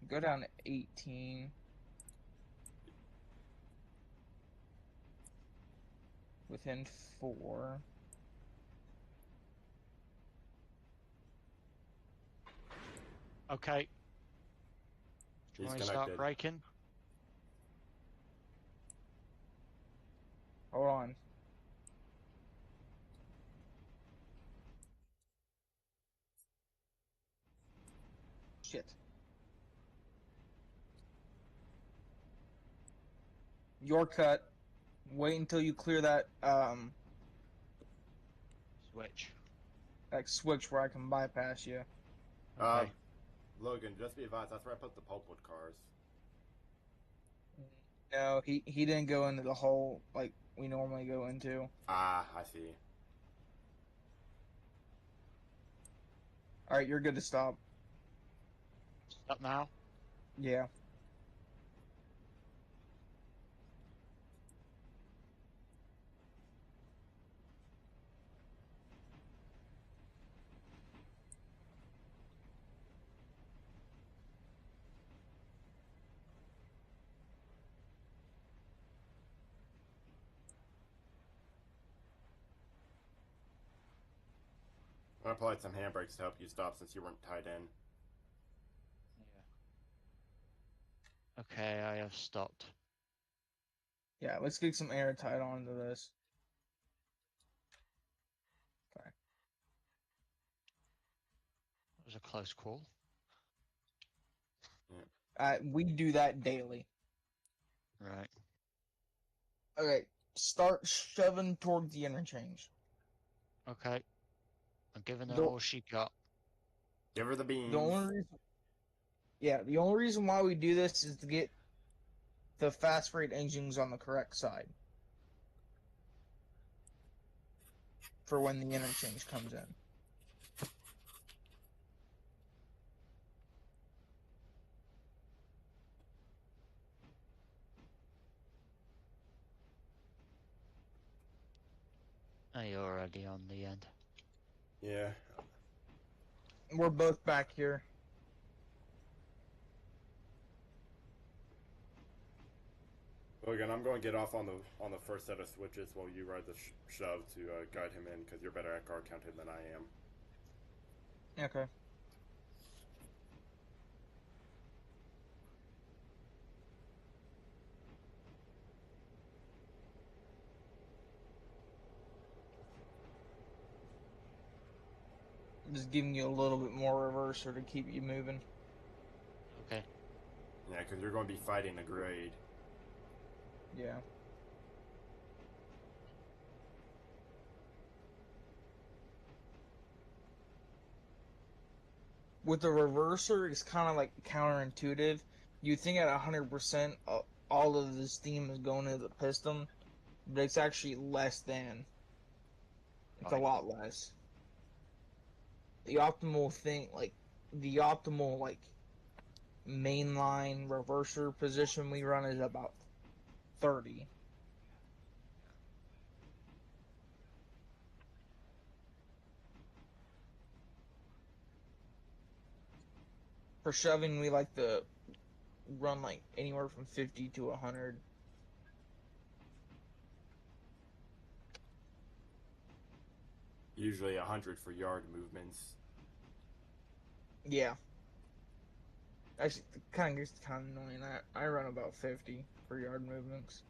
Go down to 18 within 4. Okay. Do you He's want me to start connected. braking? Hold on. Shit. Your cut. Wait until you clear that Switch. that switch where I can bypass you. Okay. Logan, just be advised, that's where I put the pulpwood cars. No, he didn't go into the hole like we normally go into. Ah, I see. All right, you're good to stop. Stop now. Yeah. I'm gonna apply some handbrakes to help you stop since you weren't tied in. Yeah. Okay, I have stopped. Yeah, let's get some air tied onto this. Okay. That was a close call. We do that daily. Right. Okay, start shoving toward the interchange. Okay. I'm giving her The, all she got. Give her the the beans. only reason, yeah, the only reason why we do this is to get the fast rate engines on the correct side for when the interchange comes in. Are you already on the end? Yeah. We're both back here. Logan, I'm going to get off on the first set of switches while you ride the shove to guide him in, because you're better at car counting than I am. Okay. Just giving you a little bit more reverser to keep you moving. Okay. Yeah, because you're going to be fighting the grade. Yeah. With the reverser, it's kind of like counterintuitive. You think at 100%, all of the steam is going into the piston, but it's actually less than. It's a Right. lot less. The optimal thing, the optimal mainline reverser position we run is about 30. For shoving, we like to run like anywhere from 50 to 100. Usually 100 for yard movements. Yeah. Actually, kind of gets kind of annoying. I run about 50 for yard movements.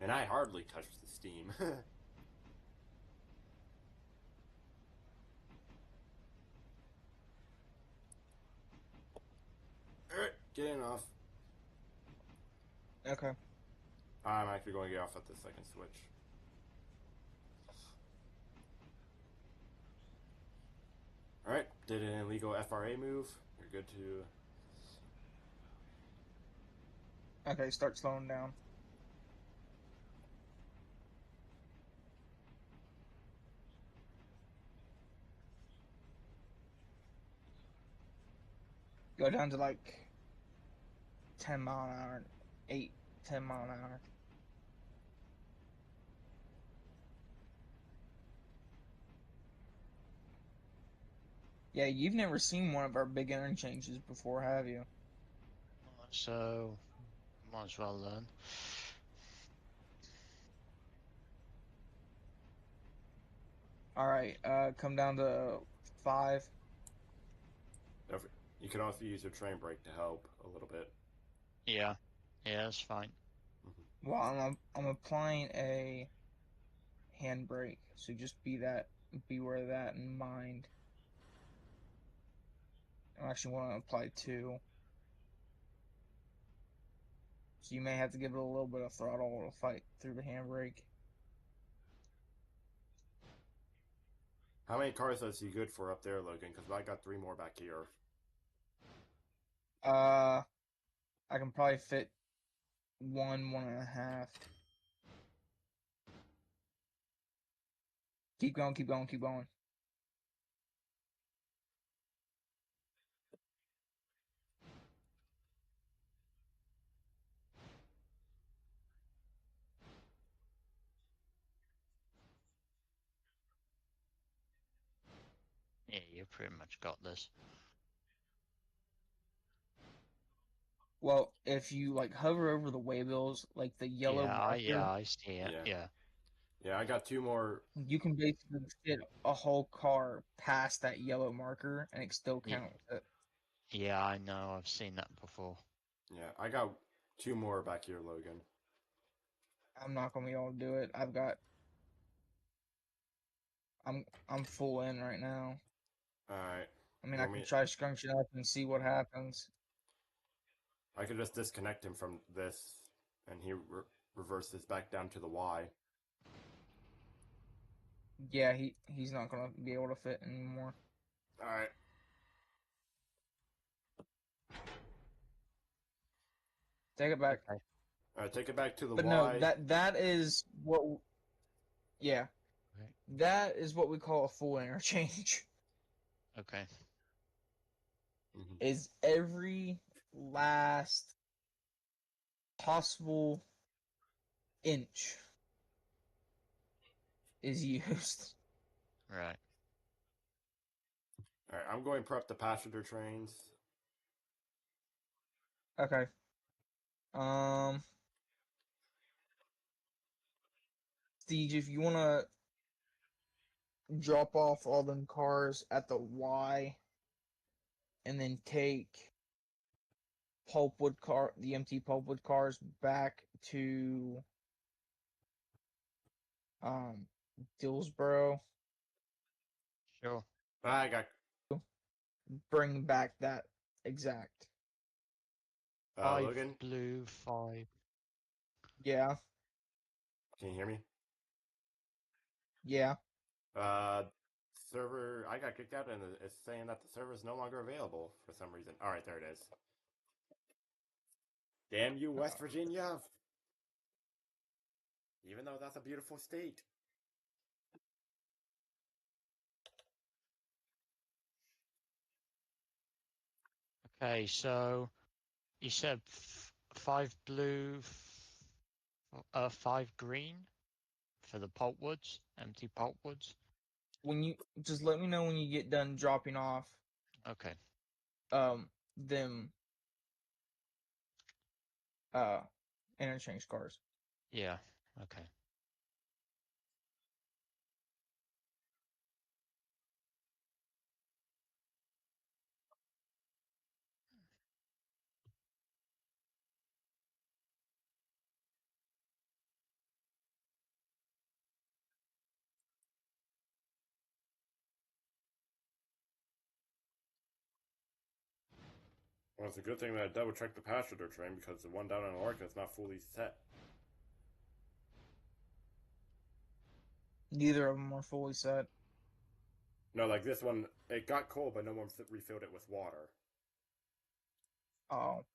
And I hardly touched the steam. Alright, getting off. Okay. I'm actually going to get off at the second switch. Alright, did an illegal FRA move. You're good to... Okay, start slowing down. Go down to like 10 mile an hour, 8, 10 mile an hour. Yeah, you've never seen one of our big interchanges before, have you? So, might as well learn. All right, come down to 5. You can also use your train brake to help a little bit. Yeah, yeah, that's fine. Well, I'm applying a handbrake, so just be aware of that in mind. I actually want to apply 2, so you may have to give it a little bit of throttle to fight through the handbrake. How many cars is he good for up there, Logan? Because I got 3 more back here. I can probably fit 1.5. Keep going, keep going, keep going. Yeah, you pretty much got this. Well, if you like hover over the waybills, like the yellow marker, I see it. Yeah. Yeah, Yeah, I got 2 more. you can basically fit a whole car past that yellow marker and it still yeah, counts it. yeah. I know. I've seen that before. Yeah, I got 2 more back here, Logan. I'm not gonna be able to do it. I'm full in right now. Alright. I mean, You I want can me? try scrunching up and see what happens. I could just disconnect him from this, and he reverses back down to the Y. Yeah, he's not gonna be able to fit anymore. Alright. Take it back. Okay. Alright, take it back to the But no, Y. that is what. Yeah, Okay. that is what we call a full interchange. Okay. Is every last possible inch is used. Right. Alright, I'm going prep the passenger trains. Okay. Um, Steve, if you wanna drop off all them cars at the Y, and then take the empty pulpwood cars back to um Dillsboro, Sure. I got. bring back that exact. Five Logan, blue, 5. Yeah, can you hear me? yeah. Uh, server. I got kicked out, and it's saying that the server is no longer available for some reason. Alright, there it is. Damn you, West Virginia! Even though that's a beautiful state. Okay, so you said 5 blue, 5 green for the pulpwoods, empty pulpwoods. When you just let me know when you get done dropping off Okay. them uh interchange cars. Yeah. Okay. Well, it's a good thing that I double checked the passenger train because the one down in Orca is not fully set. Neither of them are fully set. No, like this one, it got cold, but no one refilled it with water. Oh,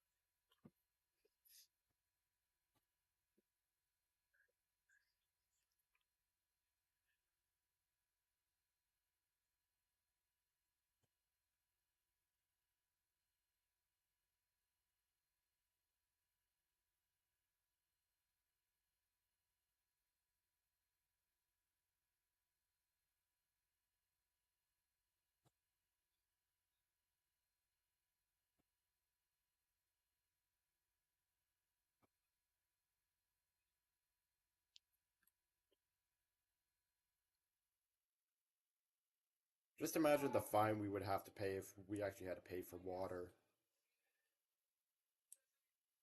Just imagine the fine we would have to pay if we actually had to pay for water.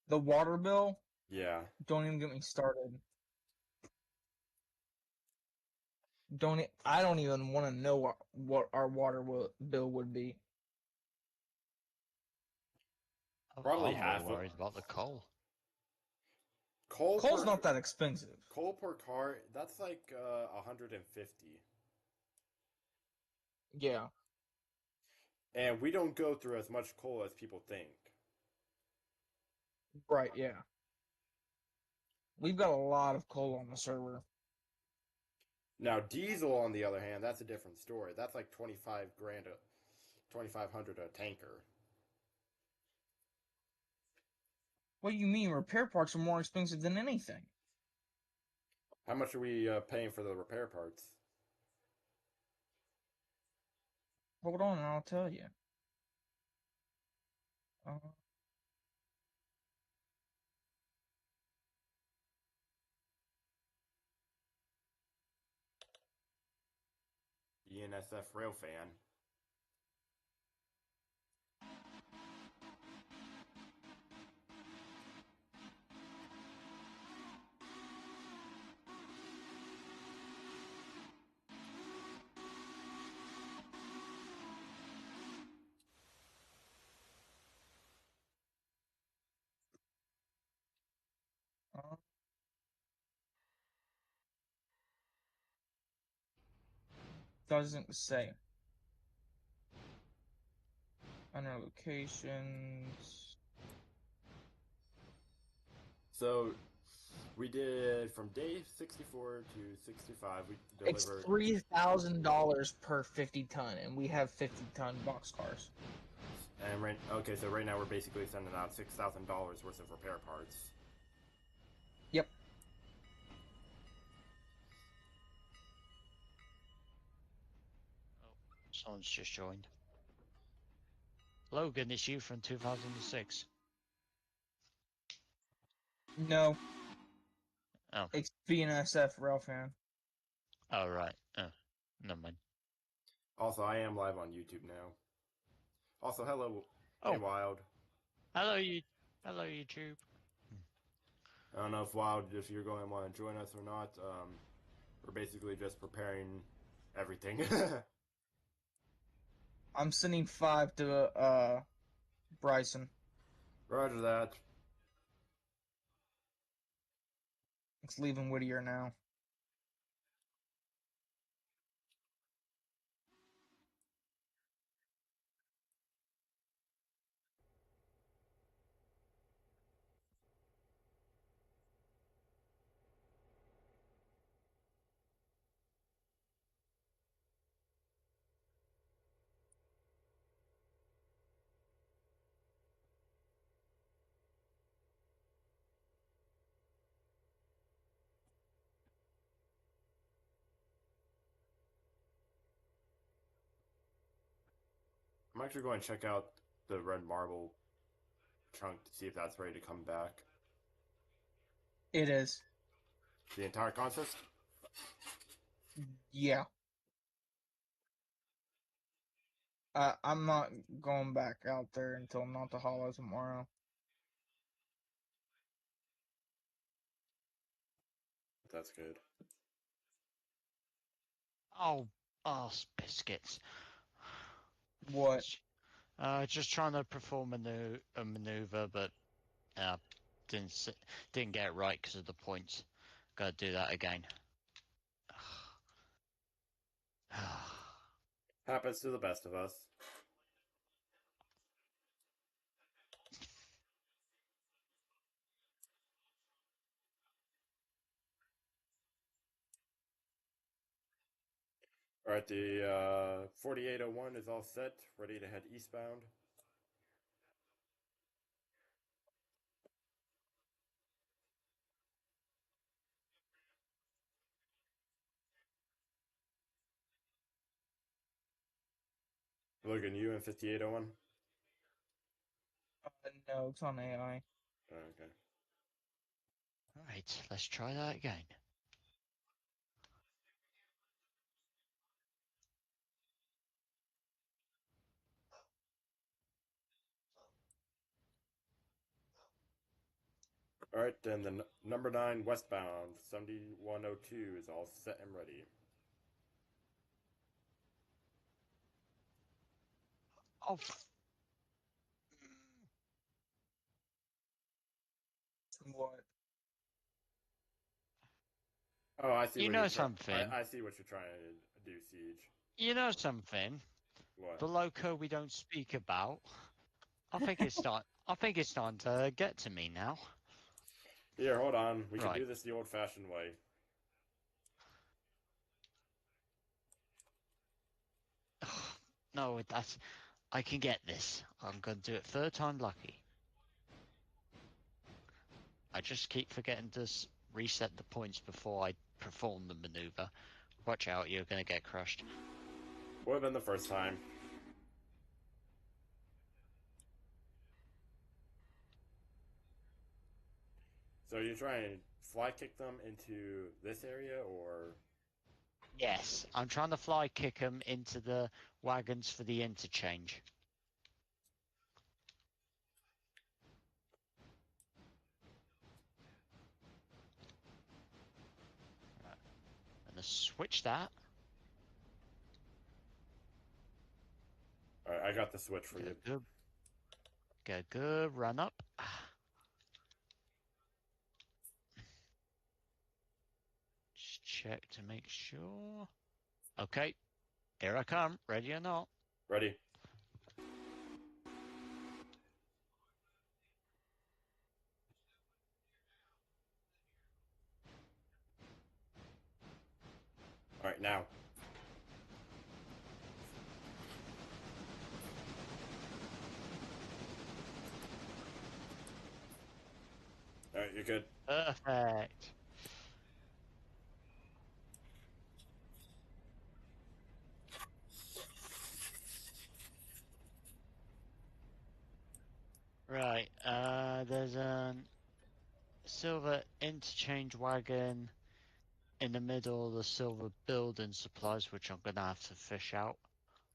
The water bill, Yeah. don't even get me started. I don't even want to know what our bill would be. Probably I'm more half of worried about the coal. coal Coal's per not that expensive. coal per car. That's like 150, Yeah, and we don't go through as much coal as people think. right, yeah. We've got a lot of coal on the server. Now, diesel, on the other hand, that's a different story. That's like 25 grand, 2,500 a tanker. What do you mean? Repair parts are more expensive than anything. How much are we paying for the repair parts? Hold on, and I'll tell you. Uh, ENSF Railfan. uh, doesn't say. Under locations. So we did from day 64 to 65. We It's delivered, $3,000 per 50 ton, and we have 50-ton boxcars. and okay, so right now we're basically sending out $6,000 worth of repair parts. Yep. Someone's just joined. Logan, it's you from 2006. No, Oh, it's BNSF Railfan. oh right. Oh, never mind. Also, I am live on YouTube now. Also, hello, Oh, hey Wild. hello you. Hello YouTube. I don't know if Wild, if you're going to want to join us or not. We're basically just preparing everything. I'm sending 5 to Bryson. Roger that. It's leaving Whittier now. I'm actually going to check out the red marble chunk to see if that's ready to come back. It is. The entire consist? Yeah. I'm not going back out there until not the hollow tomorrow. That's good. Oh, biscuits. What? Just trying to perform a maneuver, but uh, didn't get it right because of the points. Gotta do that again. Happens to the best of us. Alright, the 4801 is all set, ready to head eastbound. Logan, you in 5801? No, it's on AI. Oh, okay. Alright, let's try that again. All right, then the number 9 westbound 7102 is all set and ready. Oh, What? Oh, I see you what know you're something. I see what you're trying to do, Siege. You know something. What? The loco we don't speak about. I think it's starting to get to me now. Here, hold on. We can Right. do this the old-fashioned way. No, that's. I can get this. I'm gonna do it third time lucky. I just keep forgetting to reset the points before I perform the maneuver. Watch out, you're gonna get crushed. Would have been the first time. So you're trying to fly kick them into this area, or Yes, I'm trying to fly kick them into the wagons for the interchange. Right. I'm gonna switch that. all right, I got the switch for you. Get a good run up. Just check to make sure. Okay, here I come. Ready or not? Ready? All right, now. All right, you're good. Perfect. Right, there's a silver interchange wagon in the middle of the silver building supplies, which I'm gonna have to fish out.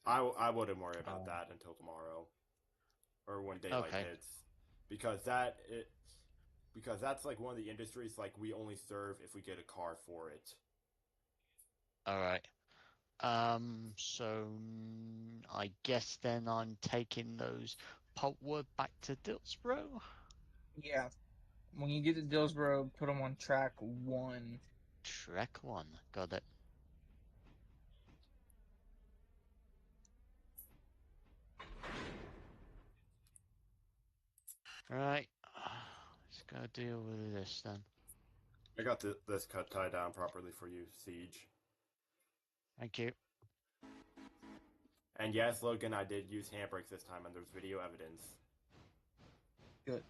I wouldn't worry about Um, that until tomorrow, or when daylight okay, hits, because because that's like one of the industries like we only serve if we get a car for it. alright. So I guess then I'm taking those pulpwood back to Dillsborough. Yeah. When you get to Dillsboro, put them on track 1. Trek 1, got it. Right, let's go deal with this then. I got this cut tied down properly for you, Siege. Thank you. And yes, Logan, I did use handbrakes this time, and there's video evidence. Good.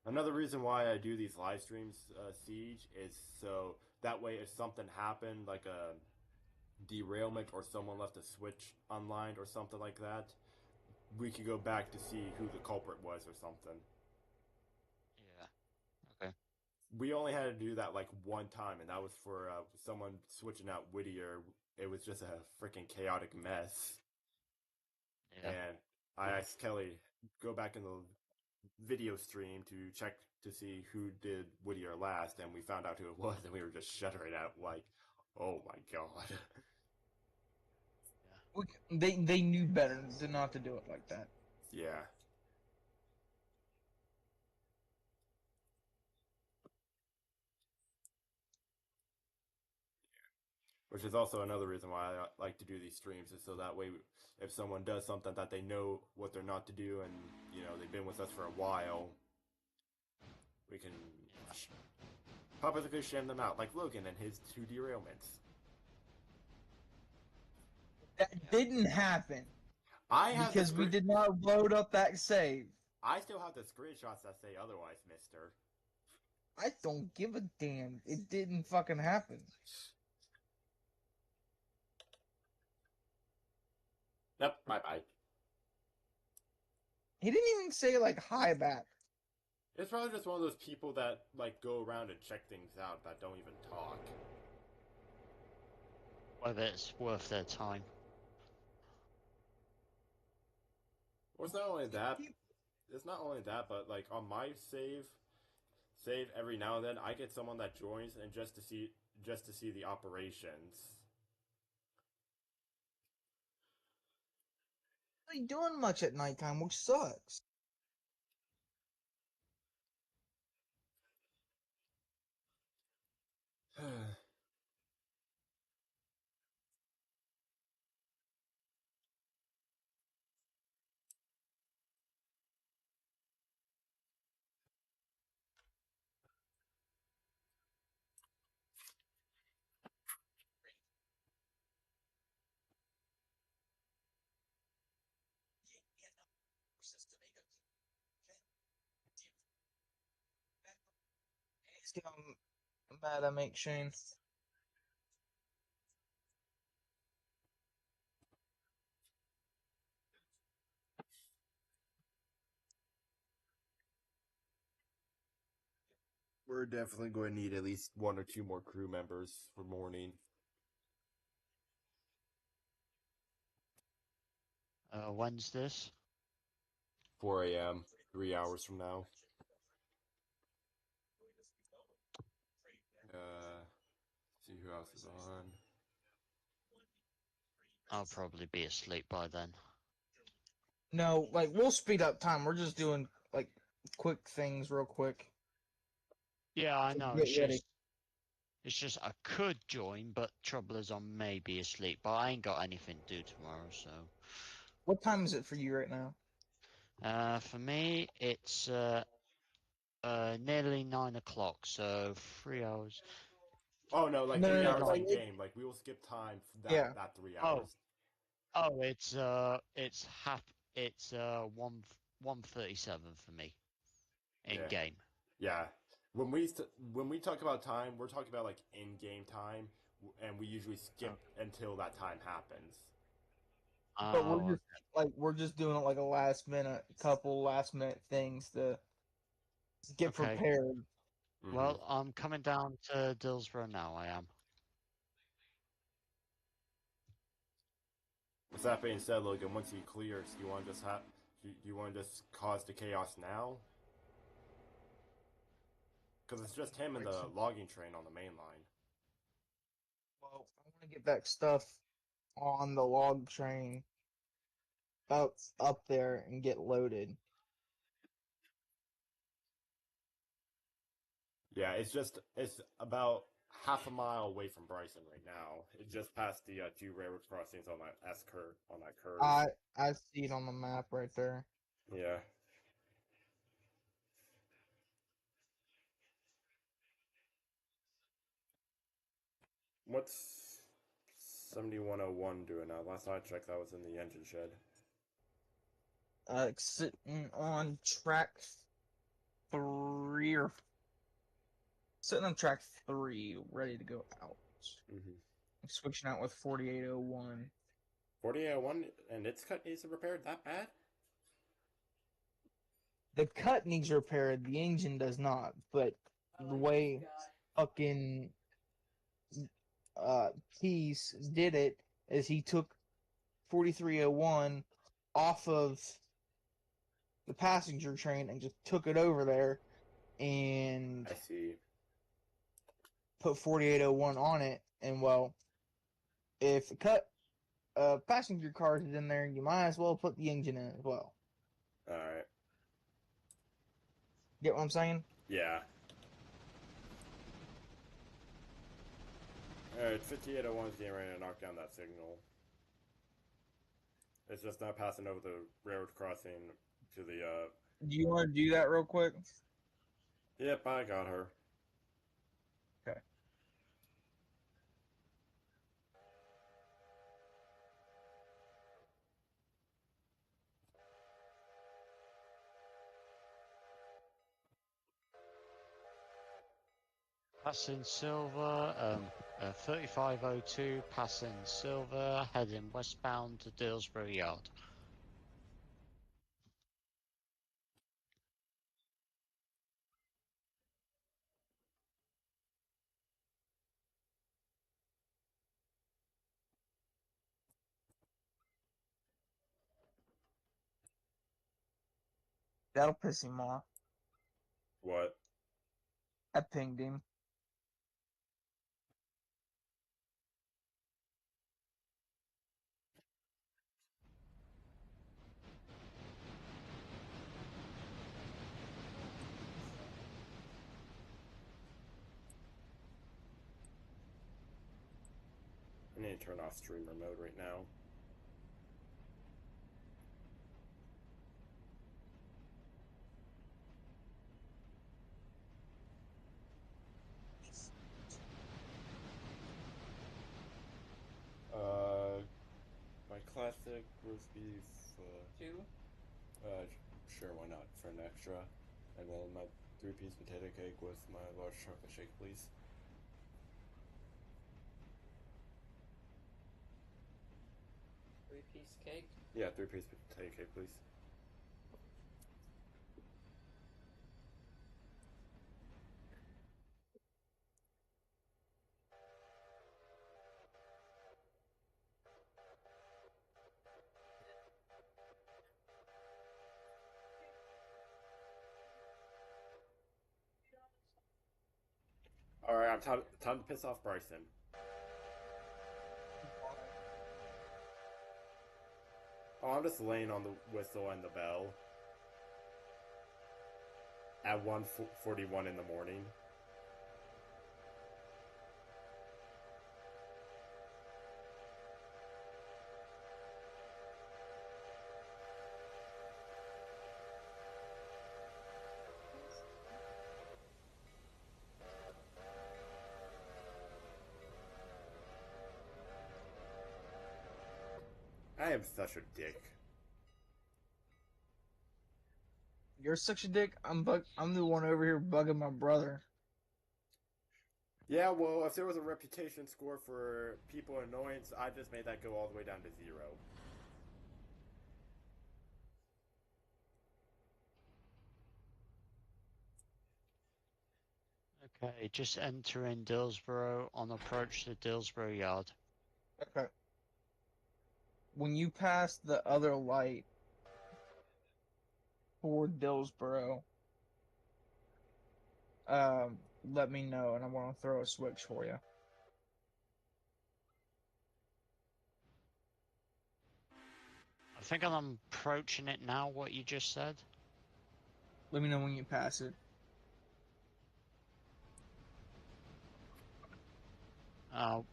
Another reason why I do these live streams, Siege, is so that way if something happened, like a derailment or someone left a switch unlined or something like that, we could go back to see who the culprit was or something. Yeah. Okay. We only had to do that like one time, and that was for someone switching out Whittier. It was just a freaking chaotic mess. Yeah. And I asked Kelly, go back in the video stream to check to see who did Whittier last, and we found out who it was, and we were just shuddering out like, oh my god. They knew better than not to do it like that. Yeah. Which is also another reason why I like to do these streams, is so that way, if someone does something that they know what they're not to do, and you know they've been with us for a while, we can publicly shame them out, like Logan and his 2 derailments. That didn't happen I have because we did not load up that save. I still have the screenshots that say otherwise, Mister. I don't give a damn. It didn't fucking happen. Yep. Bye bye. He didn't even say like hi back. It's probably just one of those people that like go around and check things out that don't even talk. Whether it's worth their time. Well, it's not only that. it's not only that, but like on my save every now and then I get someone that joins and just to see the operations. Really doing much at nighttime, which sucks. See how mad I make Shane. We're definitely going to need at least one or two more crew members for morning. When's this? 4 a.m., 3 hours from now. See who else is on. I'll probably be asleep by then. No, like we'll speed up time. We're just doing like quick things real quick. Yeah, I So know. get ready. It's just I could join, but trouble is I may be asleep. But I ain't got anything to do tomorrow, so. What time is it for you right now? For me, it's nearly 9 o'clock, so 3 hours. Oh no, like No, no, 3 hours no, in game. Like we will skip time for Yeah. that 3 Oh, hours. it's half. It's 1:37 for me in Yeah. game. Yeah. When we talk about time, we're talking about like in game time, and we usually skip until that time happens. But we're Oh, just like we're just doing like a couple last minute things to get okay. prepared. Mm-hmm. Well, I'm coming down to Dillsborough now. I am. With that being said, Logan, once he clears, do you want to just you want to just cause the chaos now? Because it's just him and the logging train on the main line. Well, I want to get that stuff on the log train up there and get loaded. Yeah, it's about half a mile away from Bryson right now. It's just past the two railroad crossings on that curve. I see it on the map right there. Yeah. What's 7101 doing now? Last time I checked, that was in the engine shed. Sitting on track 3 or sitting on track 3, ready to go out. Mm-hmm. I'm switching out with 4801. 4801, and its cut needs to be repaired that bad? The cut needs repaired. The engine does not. But the way fucking Keys did it is he took 4301 off of the passenger train and just took it over there and I see. put 4801 on it. And well, if the cut passenger cars is in there, you might as well put the engine in as well. Alright. Get what I'm saying? Yeah. Alright, 5801 is getting ready to knock down that signal. It's just not passing over the railroad crossing to the, Do you want to do that real quick? Yep, I got her. Okay. Passing Silver, 3502, passing Silver, heading westbound to Dillsborough Yard. That'll piss him off. What? I pinged him. I need to turn off streamer mode right now. My classic roast beef. Two? Sure, why not? For an extra. And then my 3-piece potato cake with my large chocolate shake, please. Three-piece cake? Yeah, 3-piece potato cake, please. Alright, I'm time to piss off Bryson. Oh, I'm just laying on the whistle and the bell at 1:41 in the morning. I am such a dick. You're such a dick. I'm the one over here bugging my brother. Yeah, well, if there was a reputation score for people annoyance, I just made that go all the way down to 0. Okay, just enter in Dillsborough on approach to Dillsborough Yard. Okay. When you pass the other light for Dillsboro, let me know, and I want to throw a switch for you. I think I'm approaching it now, what you just said. Let me know when you pass it.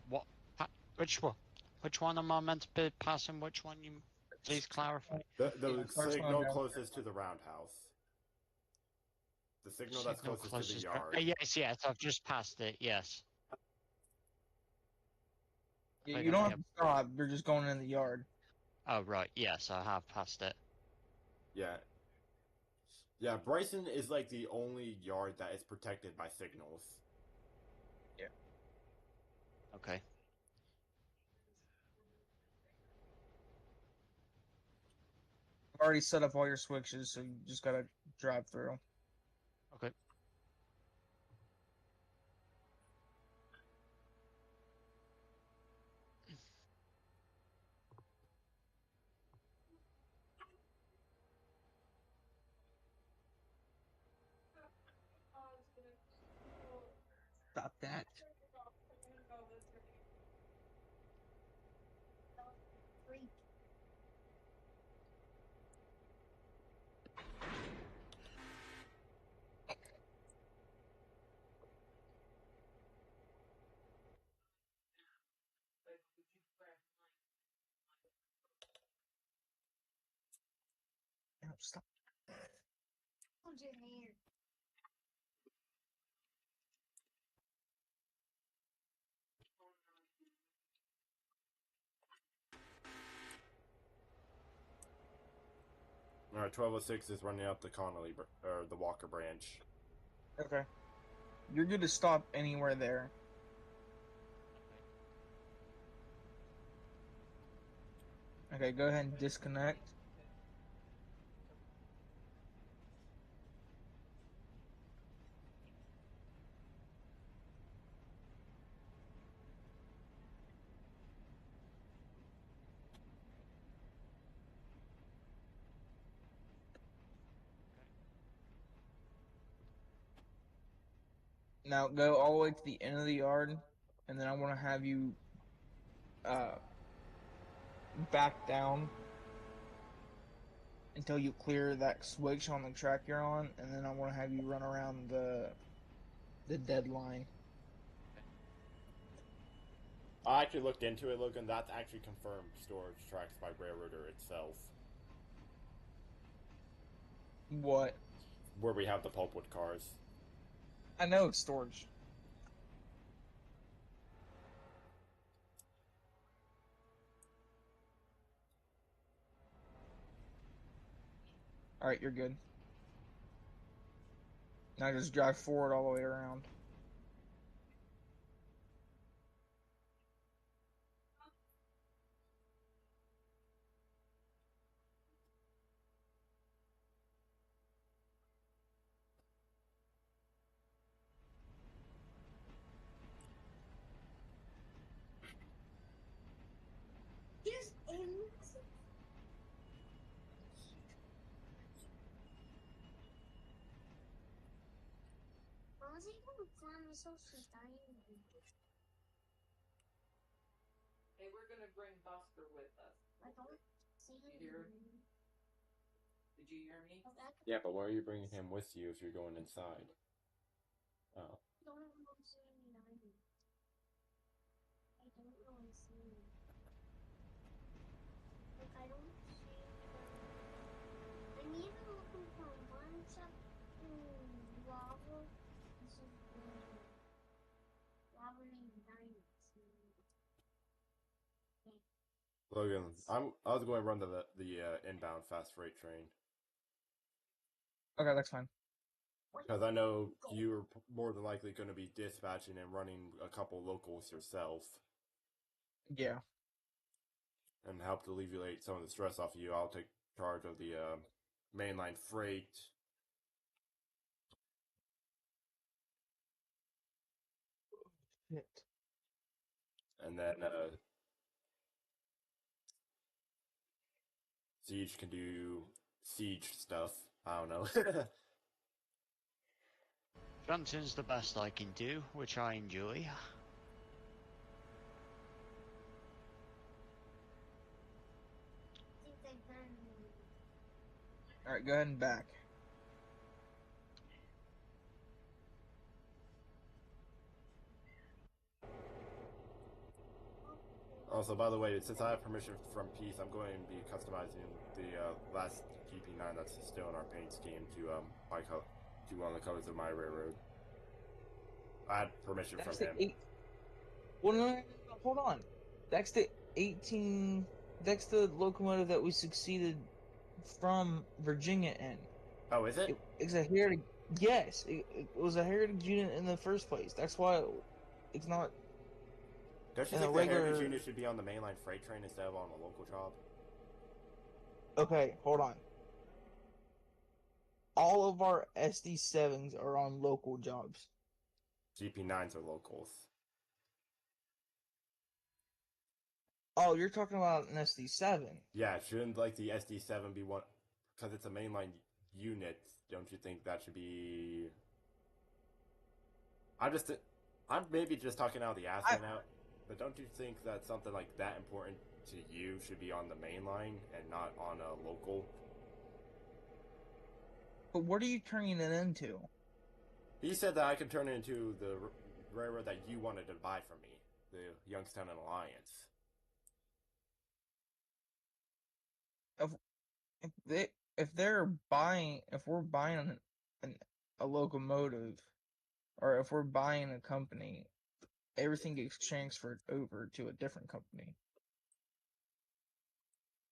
What? Which one? Which one am I meant to be passing? Which one? You please clarify. The Yeah, first signal one down. closest to the roundhouse. The signal that's Signal closest to the yard. Yes, I've just passed it. Yes. Yeah, Click you on don't the have to stop. You're just going in the yard. Oh right, yes, I have passed it. Yeah. Yeah, Bryson is like the only yard that is protected by signals. Okay. I've already set up all your switches, so you just gotta drive through. Okay. Stop that. No, stop. Alright, 1206 is running up the Connolly, or the Walker branch. Okay. You're good to stop anywhere there. Okay, go ahead and disconnect. Now go all the way to the end of the yard, and then I want to have you back down until you clear that switch on the track you're on, and then I want to have you run around the deadline. I actually looked into it, Logan. That's actually confirmed storage tracks by Railroader itself, What? where we have the pulpwood cars. I know it's storage. Alright, you're good. Now just drive forward all the way around. Hey, we're gonna bring Buster with us. Did you hear? Did you hear me? Yeah, but why are you bringing him with you if you're going inside? Oh. Logan, I was going to run the inbound fast freight train Okay, that's fine. because I know you're more than likely going to be dispatching and running a couple locals yourself, Yeah. and help to alleviate some of the stress off of you. I'll take charge of the mainline freight. Shit. And then Siege can do siege stuff. I don't know. Jumping's the best I can do, which I enjoy. Alright, go ahead and back. Also, by the way, since I have permission from Peace, I'm going to be customizing the last GP9 that's still in our paint scheme to to on the colors of my railroad. I had permission That's from the him. 8. Well, no, hold on. That's the 18. That's the locomotive that we succeeded from Virginia in. Oh, is it? It's a heritage. Yes, it was a heritage unit in the first place. That's why it's not Don't you in a think the heritage regular. unit should be on the mainline freight train instead of on a local job? Okay, hold on. All of our SD7s are on local jobs. GP9s are locals. Oh, you're talking about an SD7. Yeah, shouldn't like the SD7 be one because it's a mainline unit? Don't you think that should be? I'm maybe just talking out of the ass right now, but don't you think that something like that important to you should be on the main line and not on a local? But what are you turning it into? He said that I could turn it into the railroad that you wanted to buy from me, the Youngstown Alliance. If we're buying a locomotive, or if we're buying a company, everything gets transferred over to a different company.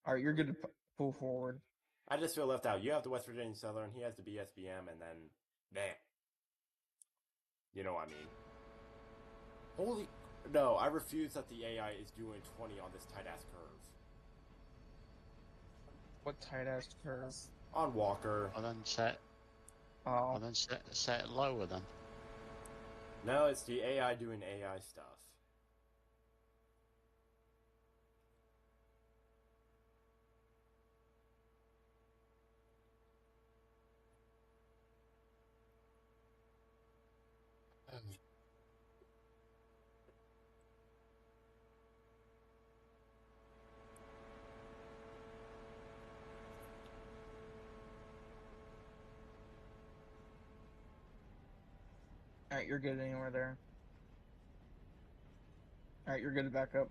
All right, you're good to pull forward. I just feel left out. You have the West Virginia Southern, he has the BSBM, and then, damn. You know what I mean. Holy... No, I refuse that the AI is doing 20 on this tight-ass curve. What tight ass curve? On Walker. Well then set Oh, set it lower then. No, it's the AI doing AI stuff. Alright, you're good anywhere there. Alright, you're good to back up.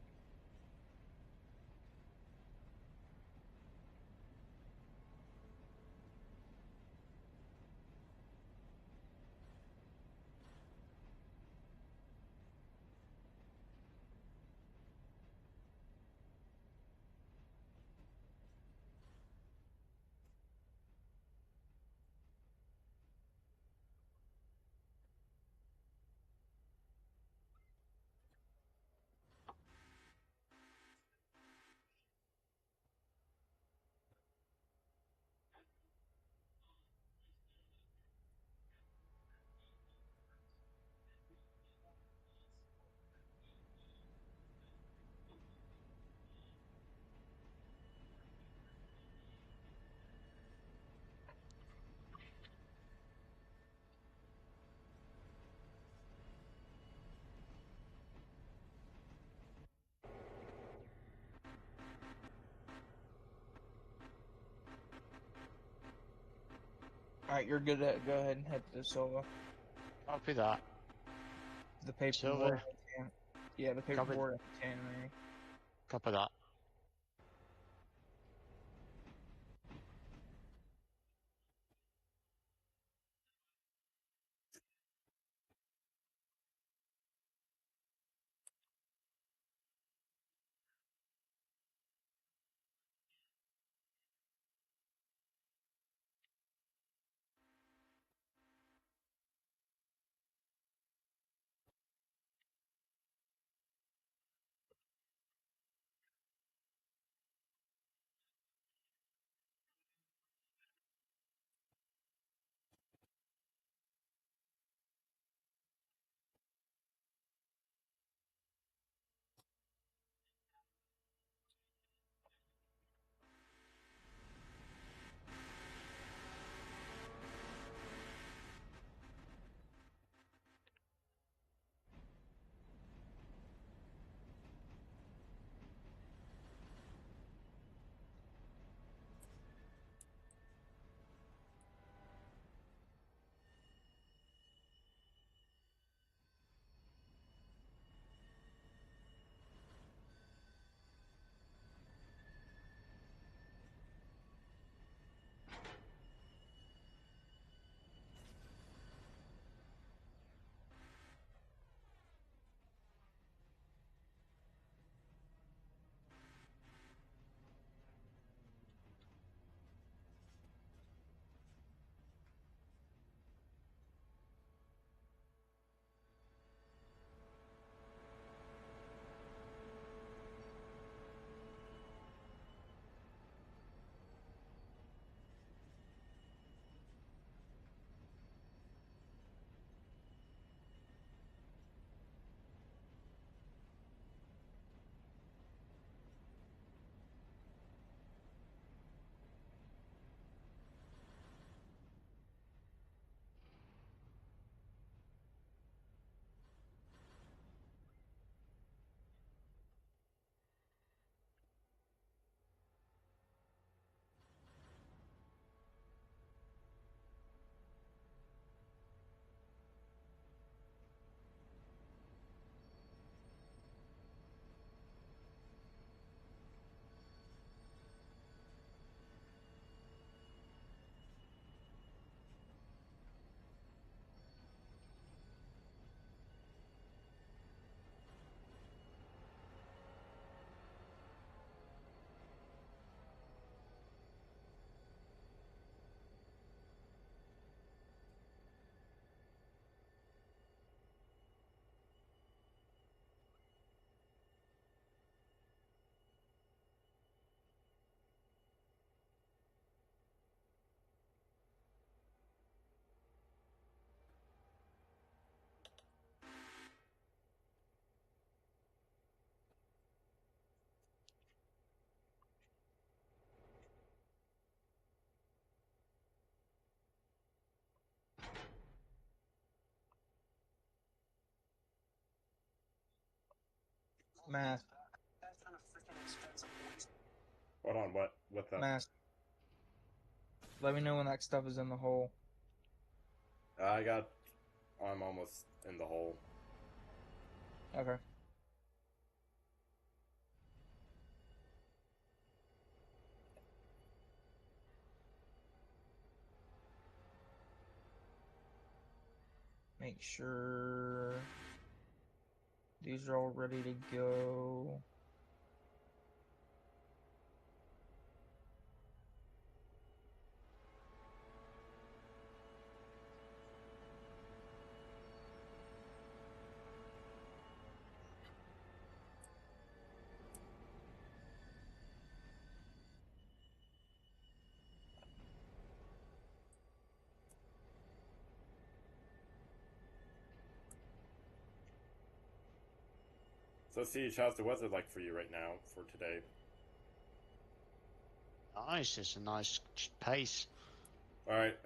Alright, you're good to go ahead and head to Silva. Copy that. The paperboard. Silva. Yeah, the Copy. paperboard at the tannery. Copy that. Math. Hold on, what? What's up? Math. Let me know when that stuff is in the hole. I got I'm almost in the hole. Okay. Make sure these are all ready to go. So, Siege, how's the weather like for you right now for today? Nice, it's a nice pace. Alright,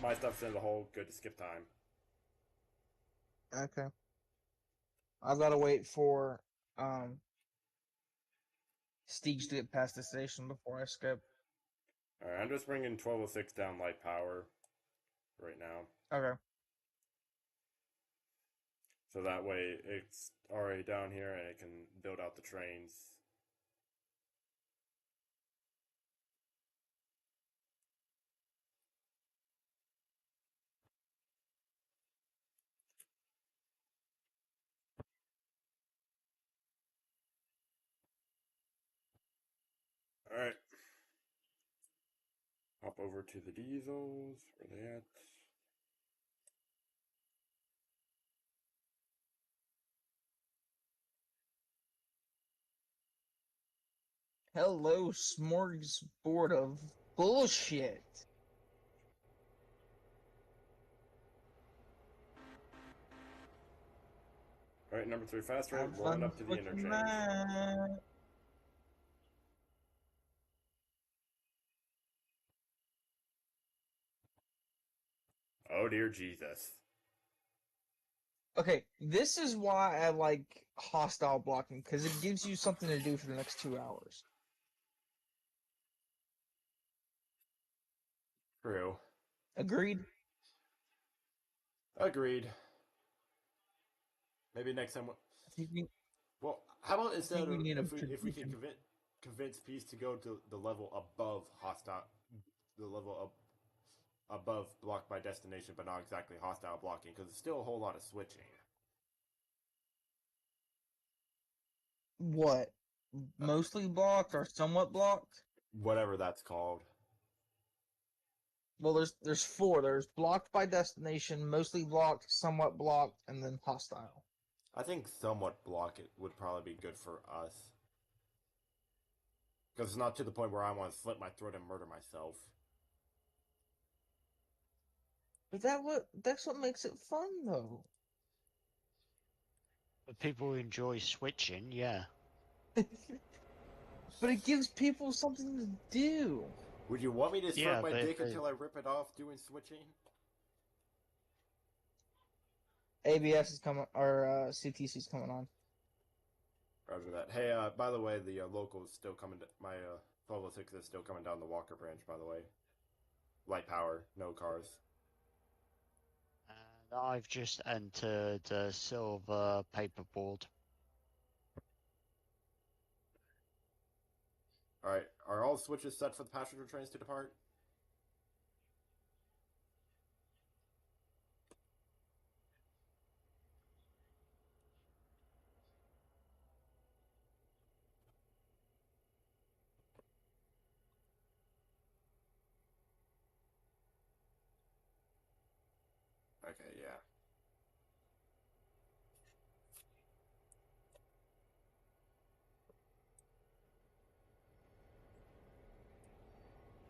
my stuff's in the hole. Good to skip time. Okay. I've got to wait for Steege to get past the station before I skip. Alright, I'm just bringing 1206 down light power right now. Okay. So that way it's already down here and it can build out the trains. Alright. Hop over to the diesels. Where they at? Hello, smorgasbord of bullshit. Alright, number 3 fast road, Have rolling fun up to the flicking interchange. that. Oh dear Jesus. Okay, this is why I like hostile blocking, because it gives you something to do for the next 2 hours. True. Agreed? Agreed. Maybe next time. I think we, Well, how about I instead think we of need a if we can tradition. convince peace to go to the level above hostile, the level above blocked by destination, but not exactly hostile blocking, because it's still a whole lot of switching. What? Mostly blocked or somewhat blocked? Whatever that's called. Well, there's 4. There's blocked by destination, mostly blocked, somewhat blocked, and then hostile. I think somewhat block it would probably be good for us. Because it's not to the point where I want to slit my throat and murder myself. But that's what makes it fun, though. But people who enjoy switching, yeah. But it gives people something to do. Would you want me to suck Yeah, my but dick until I rip it off doing switching? ABS is coming, or CTC is coming on. Roger that. Hey, by the way, the local is still coming. My 1206 is still coming down the Walker branch. By the way, light power, no cars. And I've just entered silver paperboard. All right, are all switches set for the passenger trains to depart? Okay, yeah.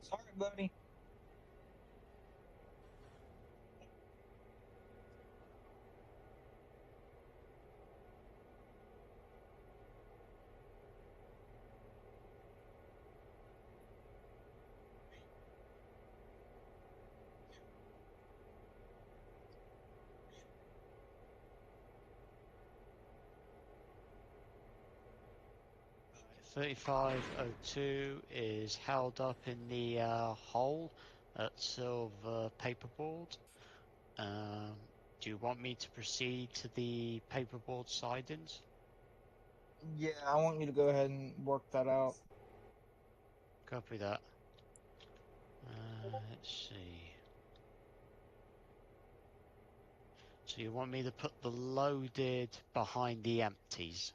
Sorry, buddy. Right, 3502 is held up in the hole at silver paperboard. Do you want me to proceed to the paperboard sidings? Yeah, I want you to go ahead and work that out. Copy that. Let's see. So you want me to put the loaded behind the empties?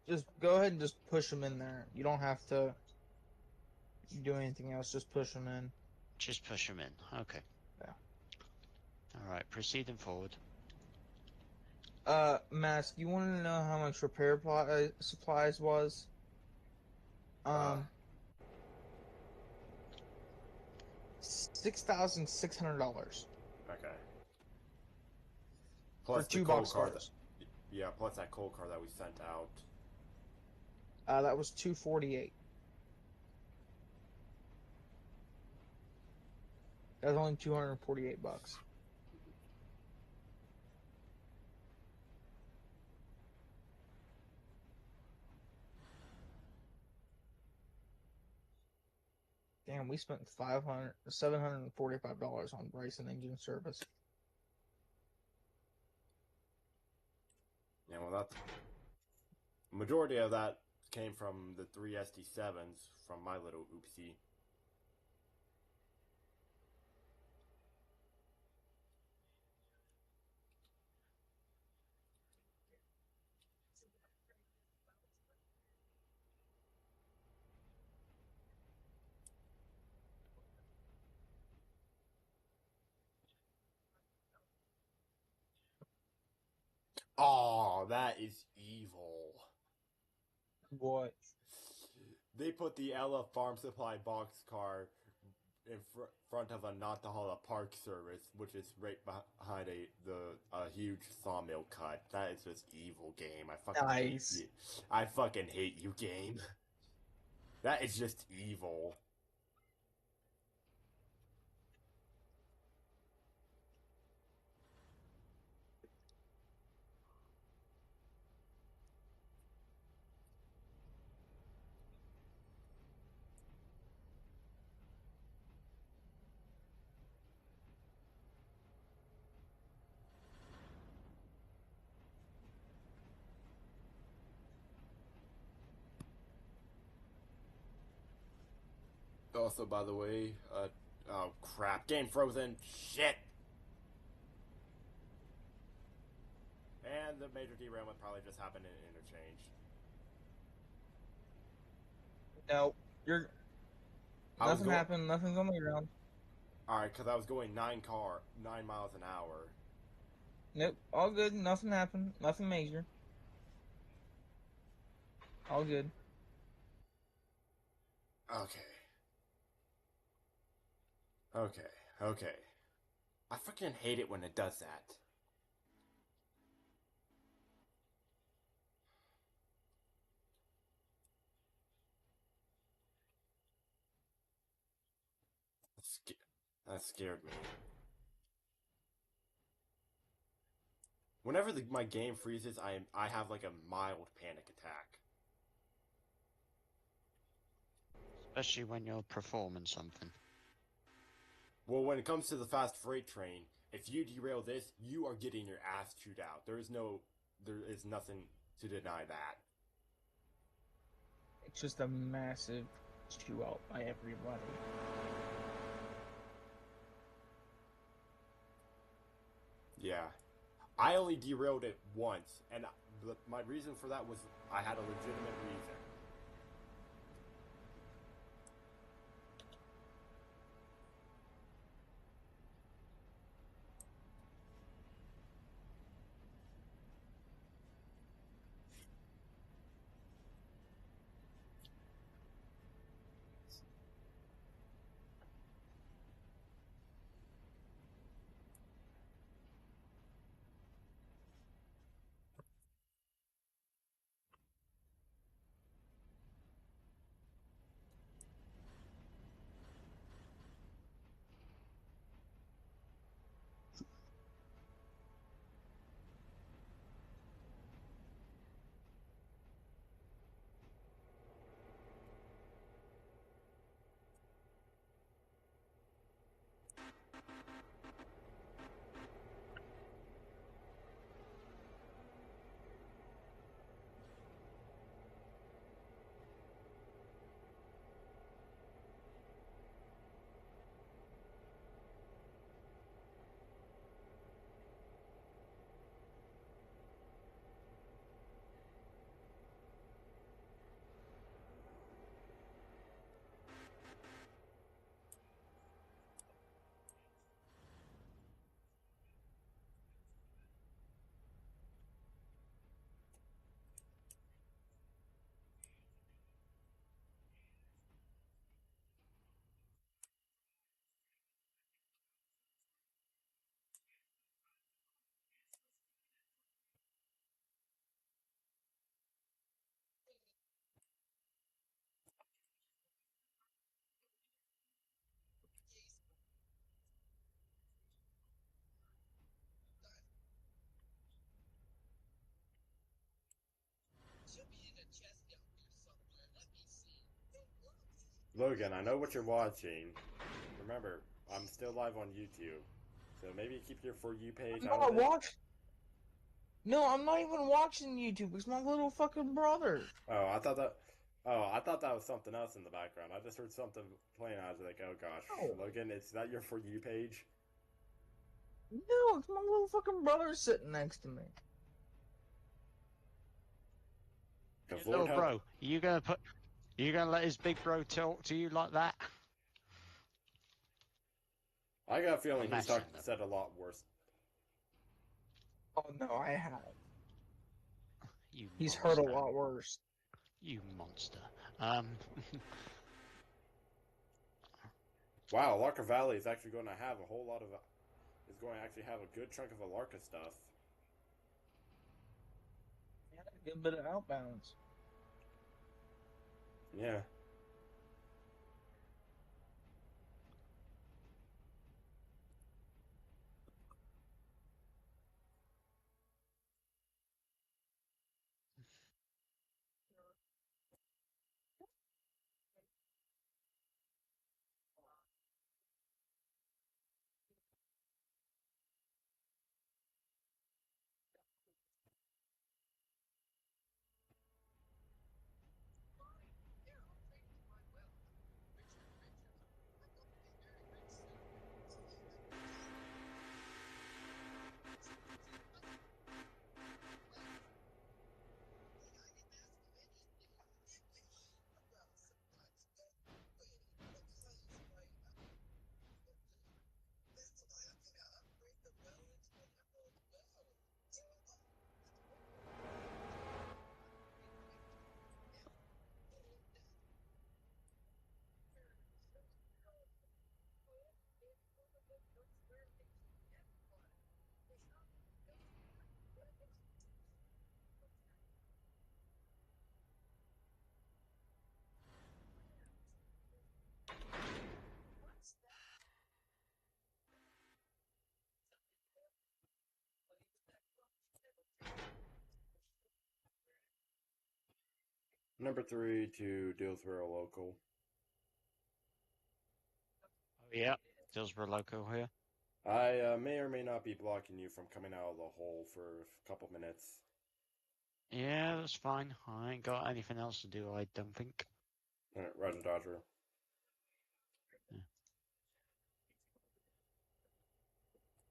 Just go ahead and just push them in there. You don't have to do anything else. Just push them in. Just push them in. Okay. Yeah. Alright, proceeding forward. Mask, you want to know how much repair supplies was? $6,600 Okay. for Plus the two coal car. boxcars. Yeah, plus that coal car that we sent out. That was $248. That was only $248. Damn, we spent $745 on Bryson engine service. Yeah, well, that's majority of that came from the 3 SD7s from my little oopsie. Oh, that is evil. What? They put the Ella Farm Supply boxcar in front of a Nantahala Park service, which is right behind a huge sawmill cut. That is just evil, game. I fucking Nice. hate you. I fucking hate you, game. That is just evil. Also, by the way, oh crap, game frozen. Shit. And the major derailment probably just happened in interchange. No, you're. Nothing happened. Nothing's on the ground. Alright, because I was going 9 miles an hour. Nope, all good. Nothing happened. Nothing major. All good. Okay. I fucking hate it when it does that. That scared me. Whenever my game freezes, I have like a mild panic attack. Especially when you're performing something. Well, when it comes to the fast freight train, if you derail this, you are getting your ass chewed out. There is nothing to deny that. It's just a massive chew out by everybody. Yeah. I only derailed it once, and my reason for that was I had a legitimate reason. Logan, I know what you're watching. Remember, I'm still live on YouTube, so maybe keep your For You page I'm out not of it. No, I'm not even watching YouTube. It's my little fucking brother. Oh, I thought that. Oh, I thought that was something else in the background. I just heard something playing. I was like, "Oh gosh, No. Logan, is that your For You page?" No, it's my little fucking brother sitting next to me. Because Little Lord help, bro, you gonna let his big bro talk to you like that? I got a feeling I'm he's messing them. said a lot worse. Oh no, I have. You He's monster. hurt a lot worse. You monster. Um, Wow, Larka Valley is actually going to have a whole lot of. Is going to actually have a good chunk of Alarka stuff. Yeah, a good bit of outbounds. Yeah. Number 3 to Dillsboro local. yeah, Dillsborough local here. I may or may not be blocking you from coming out of the hole for a couple minutes. Yeah, that's fine. I ain't got anything else to do, I don't think. Alright, Roger Dodger.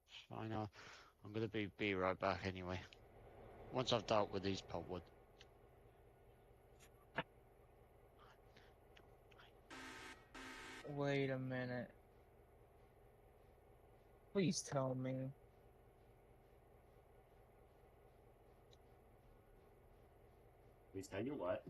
It's fine. I'm gonna be right back anyway. Once I've dealt with these pulpwood. Wait a minute. Please tell me. Please tell you what?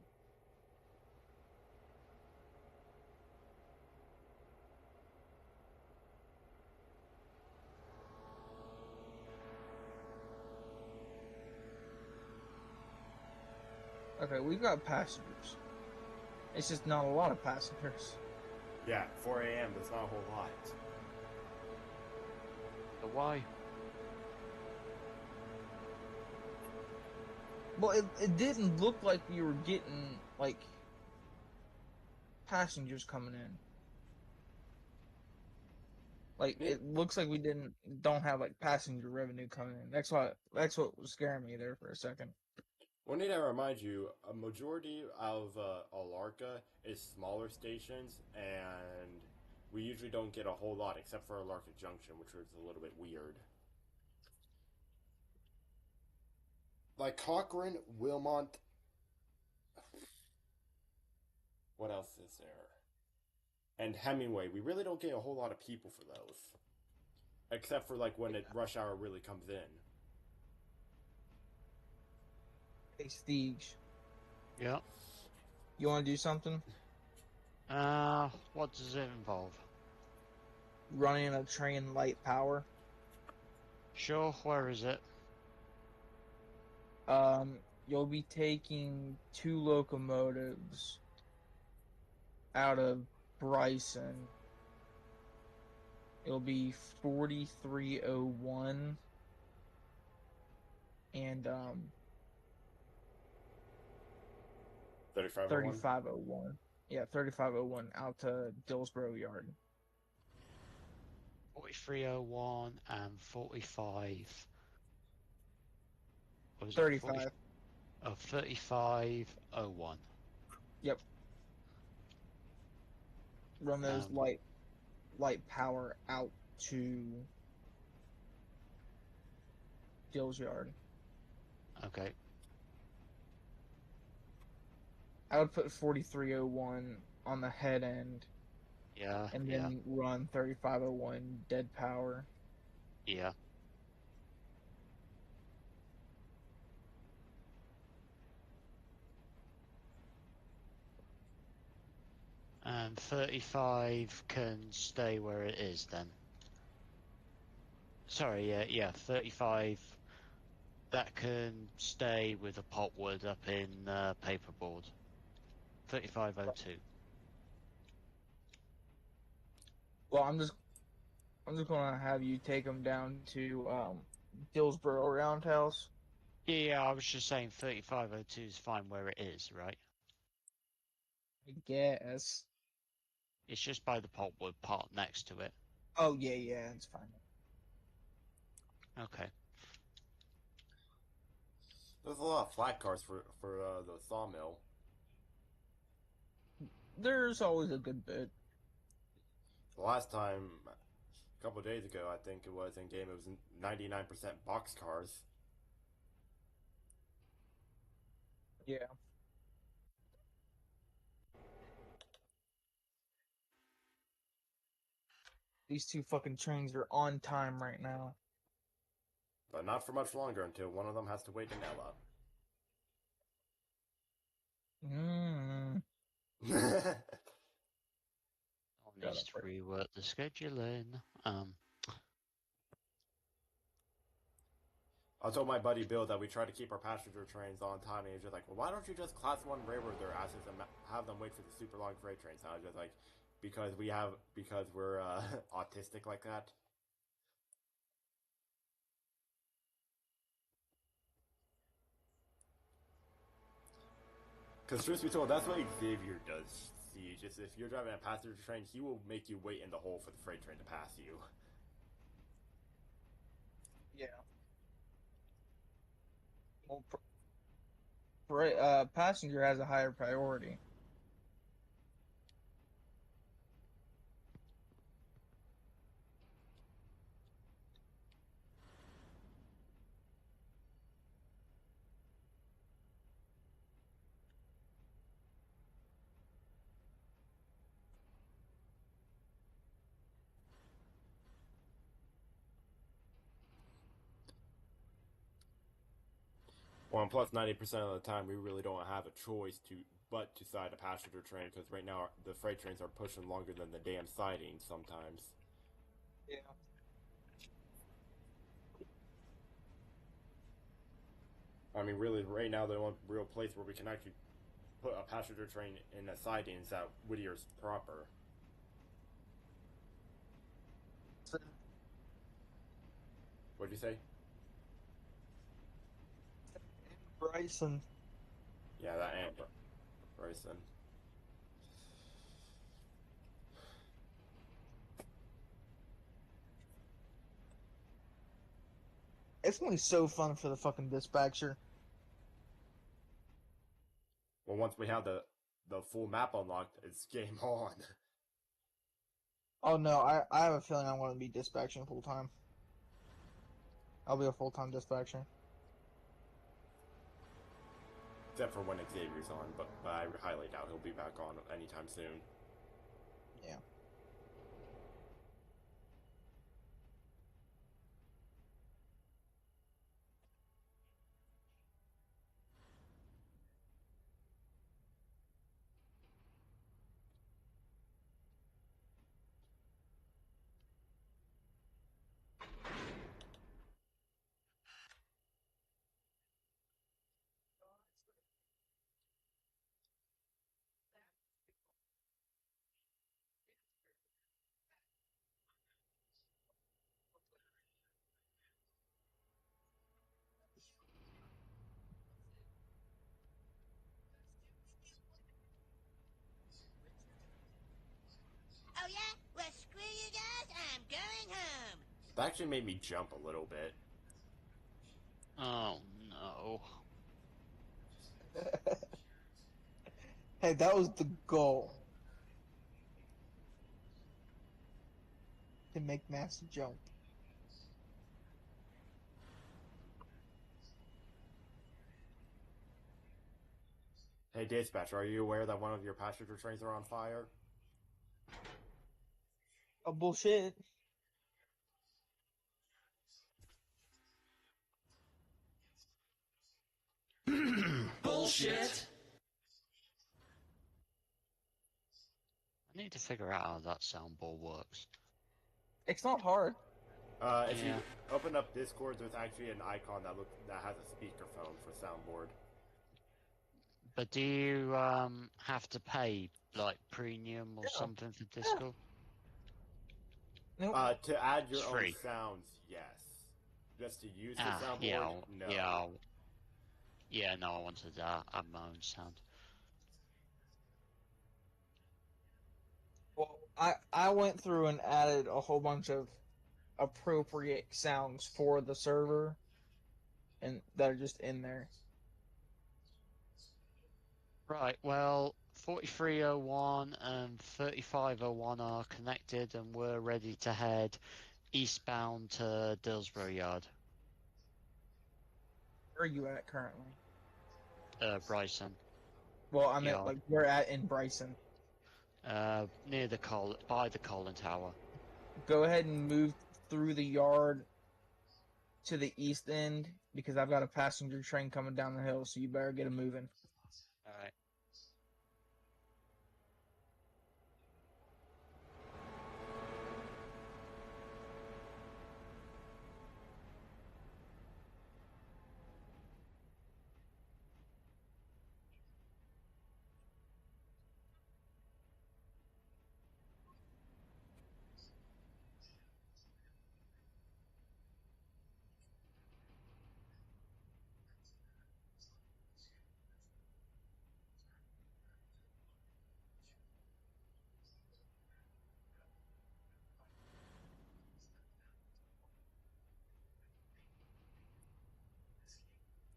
Okay, we've got passengers. It's just not a lot of passengers. Yeah, 4 a.m. That's not a whole lot. But why? Well, it didn't look like we were getting, like, passengers coming in. Like, Yeah. it looks like we don't have, like, passenger revenue coming in. That's what was scaring me there for a second. We need to remind you, a majority of Alarka is smaller stations, and we usually don't get a whole lot except for Alarka Junction, which was a little bit weird. Like Cochrane, Wilmont. What else is there? And Hemingway. We really don't get a whole lot of people for those. Except for like when rush hour really comes in. Hey, Steege, Yeah. you want to do something? What does it involve? Running a train light power. Sure, where is it? You'll be taking 2 locomotives out of Bryson. It'll be 4301 and 3501. 3501. Yeah, 3501 out to Dillsboro Yard. 4301 and 45. Or was it 40? 35. Oh, 3501. Yep. Run those Um, light power out to Dill's Yard. okay. I would put 4301 on the head end Yeah, and yeah, then run 3501 dead power. yeah. And 35 can stay where it is then. Sorry, yeah, 35. That can stay with a potwood up in paperboard. 3502. Well, I'm just gonna have you take them down to Dillsboro Roundhouse. Yeah, I was just saying 3502 is fine where it is, right? I guess. It's just by the potwood part next to it. Oh yeah, it's fine. Okay. There's a lot of flat cars for the sawmill. There's always a good bit. The last time, a couple of days ago, I think it was in game, it was 99% box cars. Yeah. These two fucking trains are on time right now. But not for much longer until one of them has to wait to nail up. Mm. Needs to rework the scheduling. I told my buddy Bill that we try to keep our passenger trains on time, and he was just like, well, why don't you just class 1 railroad their asses and have them wait for the super long freight trains? And I was just like, because we're autistic like that. Because truth be told, that's what Xavier does. See, just if you're driving a passenger train, he will make you wait in the hole for the freight train to pass you. Yeah. Well, passenger has a higher priority. Well, and plus 90% of the time, we really don't have a choice but to side a passenger train, because right now the freight trains are pushing longer than the damn siding sometimes. Yeah. I mean, really, right now the only real place where we can actually put a passenger train in a siding is at Whittier's proper. What'd you say? Bryson. Yeah, that and Bryson. It's gonna be so fun for the fucking dispatcher. Well, once we have the full map unlocked, it's game on. Oh no, I have a feeling I'm gonna be dispatching full time. I'll be a full time dispatcher. Except for when Xavier's on, but I highly doubt he'll be back on anytime soon. Yeah. That actually made me jump a little bit. Oh no. Hey, that was the goal. To make Max jump. Hey, Dispatcher, are you aware that one of your passenger trains are on fire? Oh, bullshit. Bullshit! I need to figure out how that soundboard works. It's not hard. If Yeah. you open up Discord, there's actually an icon that has a speakerphone for soundboard. But do you have to pay like premium or Yeah. something for Discord? Nope. To add your It's own free. sounds, yes. Just to use the Ah, soundboard, yeah, no. yeah, no, I wanted to add my own sound. Well, I went through and added a whole bunch of appropriate sounds for the server, and that are just in there. Right, well, 4301 and 3501 are connected and we're ready to head eastbound to Dillsborough Yard, Where are you at currently? Bryson. Well, I meant Yard. like we're at in Bryson. Near the by the Colin Tower. Go ahead and move through the yard to the east end because I've got a passenger train coming down the hill, so you better get it moving. Alright.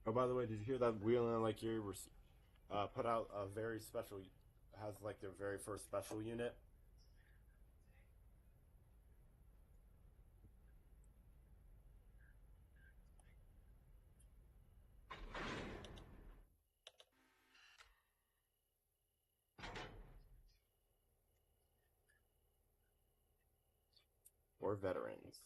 Oh, by the way, did you hear that Wheeling Lake Erie put out a very special, has like their very first special unit? Or veterans.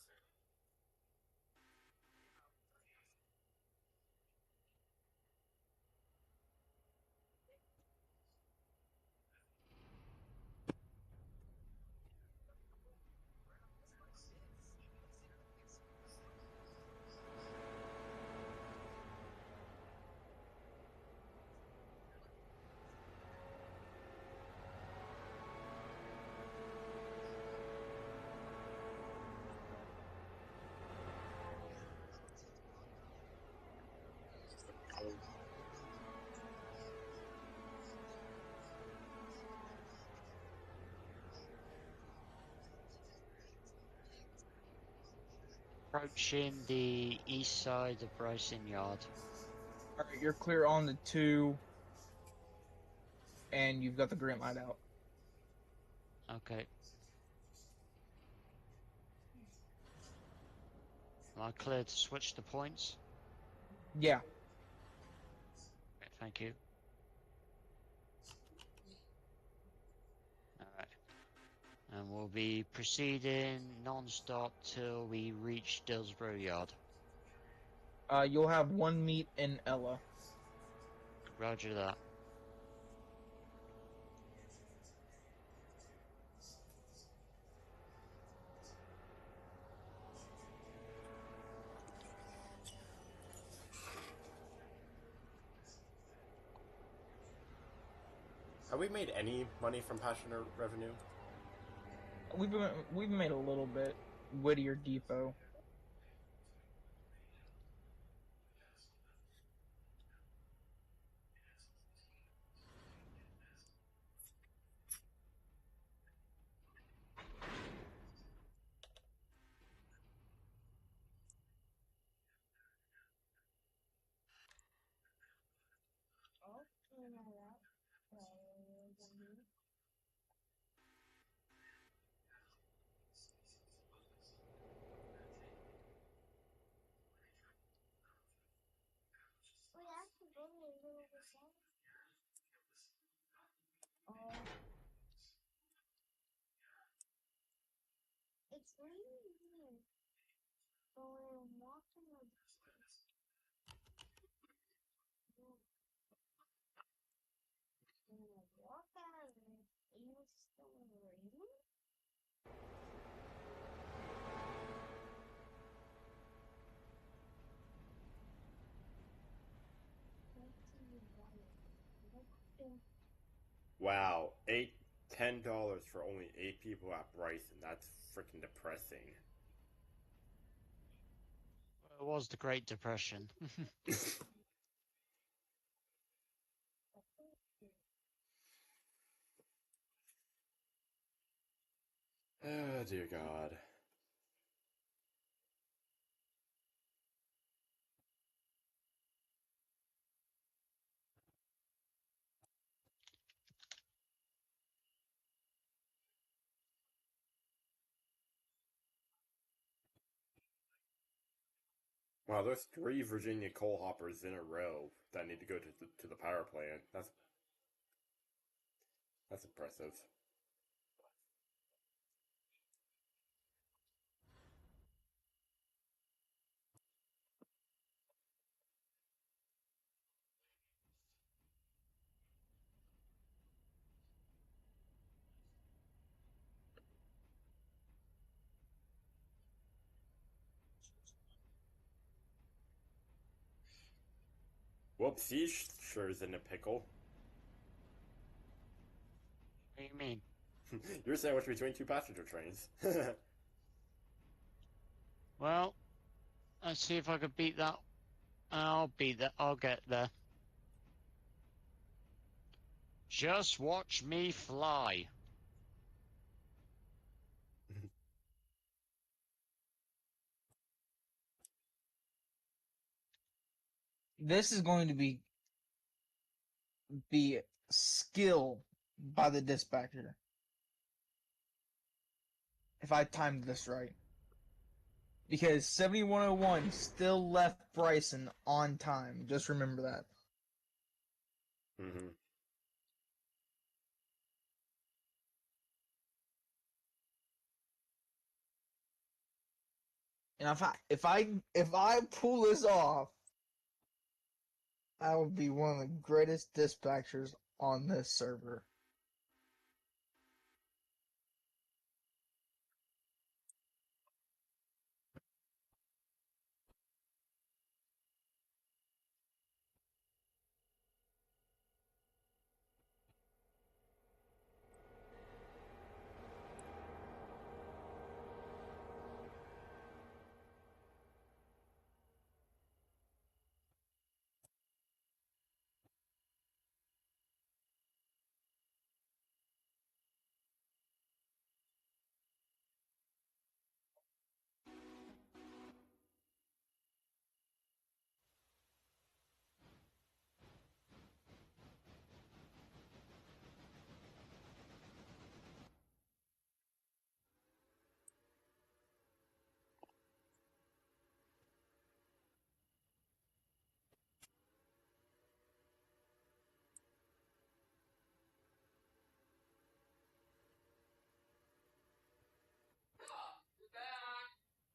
Approaching the east side of Bryson Yard. Alright, you're clear on the 2, and you've got the green light out. Okay. Am I clear to switch the points? Yeah. Okay, thank you. Alright. And we'll be proceeding non-stop till we reach Dillsborough Yard. You'll have one meet in Ella. Roger that. Have we made any money from passenger revenue? We've made a little bit. Whittier Depot. Wow, $10 for only 8 people at Bryson. That's freaking depressing. It was the Great Depression. Oh dear God. Wow, there's 3 Virginia coal hoppers in a row that need to go to the power plant. That's impressive. Whoops, he sure is in a pickle. What do you mean? You're sandwiched between 2 passenger trains. Well, let's see if I can beat that. I'll beat that. I'll get there. Just watch me fly. This is going to be skill by the dispatcher. If I timed this right. Because 7101 still left Bryson on time. Just remember that. Mm-hmm. And if I pull this off, I will be one of the greatest dispatchers on this server.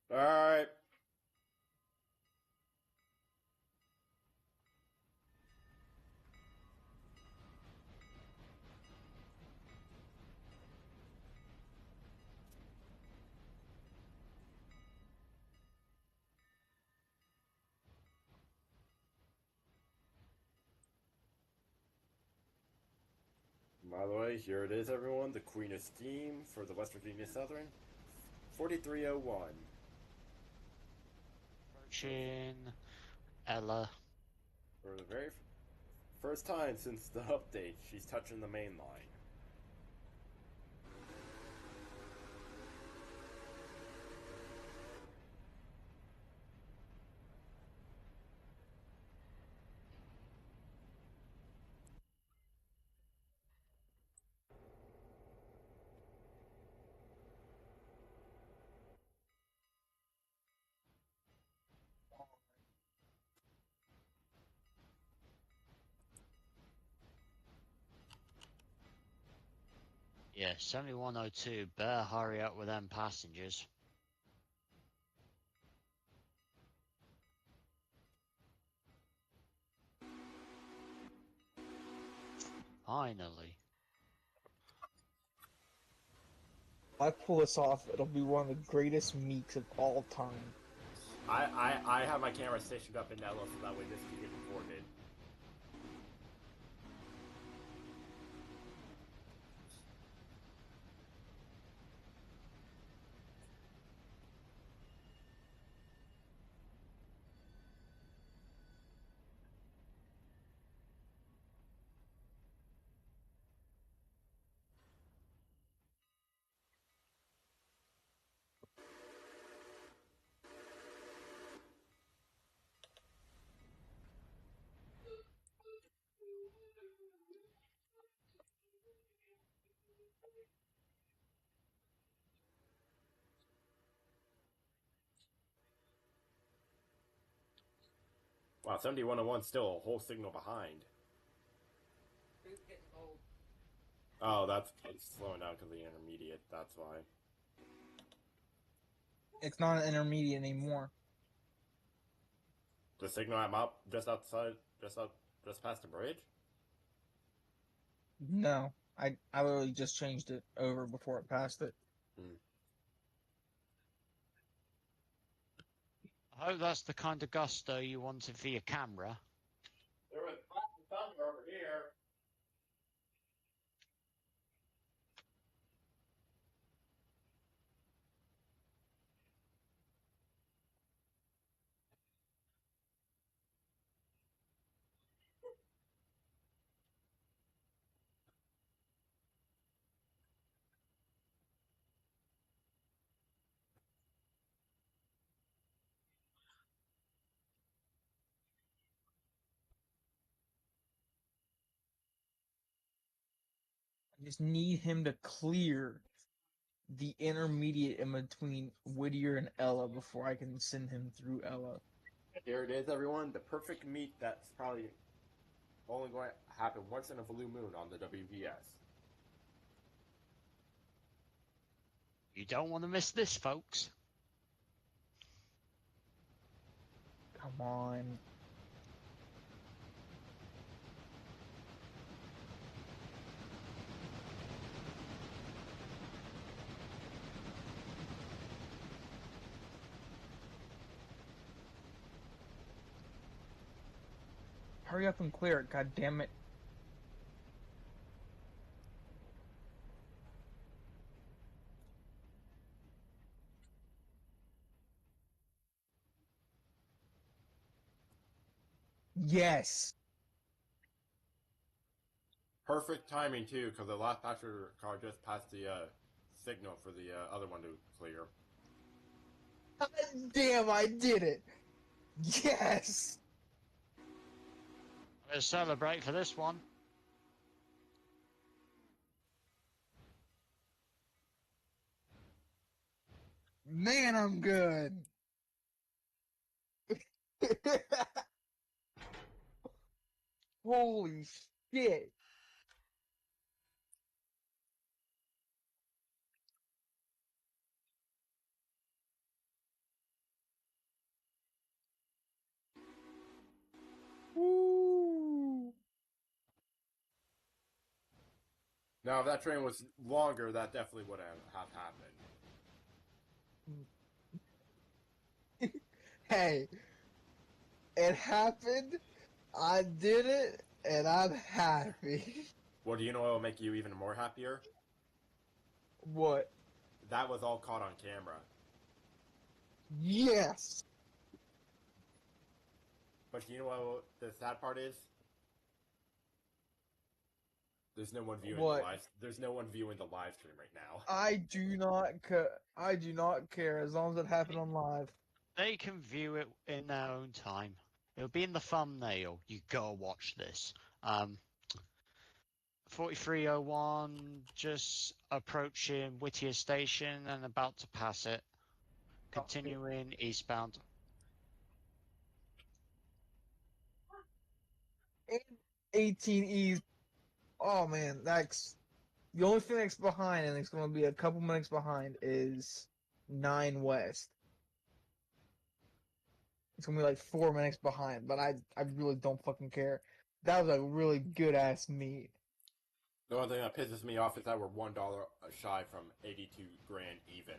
Alright. By the way, here it is, everyone. The Queen of Steam for the West Virginia Southern. 4301. Approaching Ella. For the very first time since the update, she's touching the main line. Yeah, 7102. Better hurry up with them passengers. Finally. If I pull this off, it'll be one of the greatest meeks of all time. I have my camera stationed up in Ella so that way this can get recorded. Wow, 7101's still a whole signal behind. It's getting old. Oh, that's it's slowing down because of the intermediate. That's why. It's not an intermediate anymore. The signal I'm up just outside, just past the bridge. No, I literally just changed it over before it passed it. I hope that's the kind of gusto you wanted for your camera. There was thunder over here. I just need him to clear the intermediate in between Whittier and Ella before I can send him through Ella. Here it is, everyone. The perfect meet that's probably only going to happen once in a blue moon on the WVS. You don't want to miss this, folks. Come on. Hurry up and clear it, god damn it. Yes. Perfect timing too, because the last passenger car just passed the signal for the other one to clear. God damn, I did it. Yes. Let's celebrate for this one. Man, I'm good. Holy shit. Woo. Now, if that train was longer, that definitely would have happened. Hey, it happened. I did it, and I'm happy. Well, do you know what will make you even more happier? What? That was all caught on camera. Yes. But you know what the sad part is? There's no one viewing What? the live. There's no one viewing the live stream right now. I do not care. I do not care as long as it happened on live. They can view it in their own time. It'll be in the thumbnail. You gotta watch this. 4301 just approaching Whittier Station and about to pass it. Continuing eastbound. 18 E's. Oh man, that's The only thing that's behind, and it's going to be a couple minutes behind, is 9 West. It's going to be like 4 minutes behind, but I really don't fucking care. That was a really good ass meet. The only thing that pisses me off is that we're $1 shy from 82 grand even.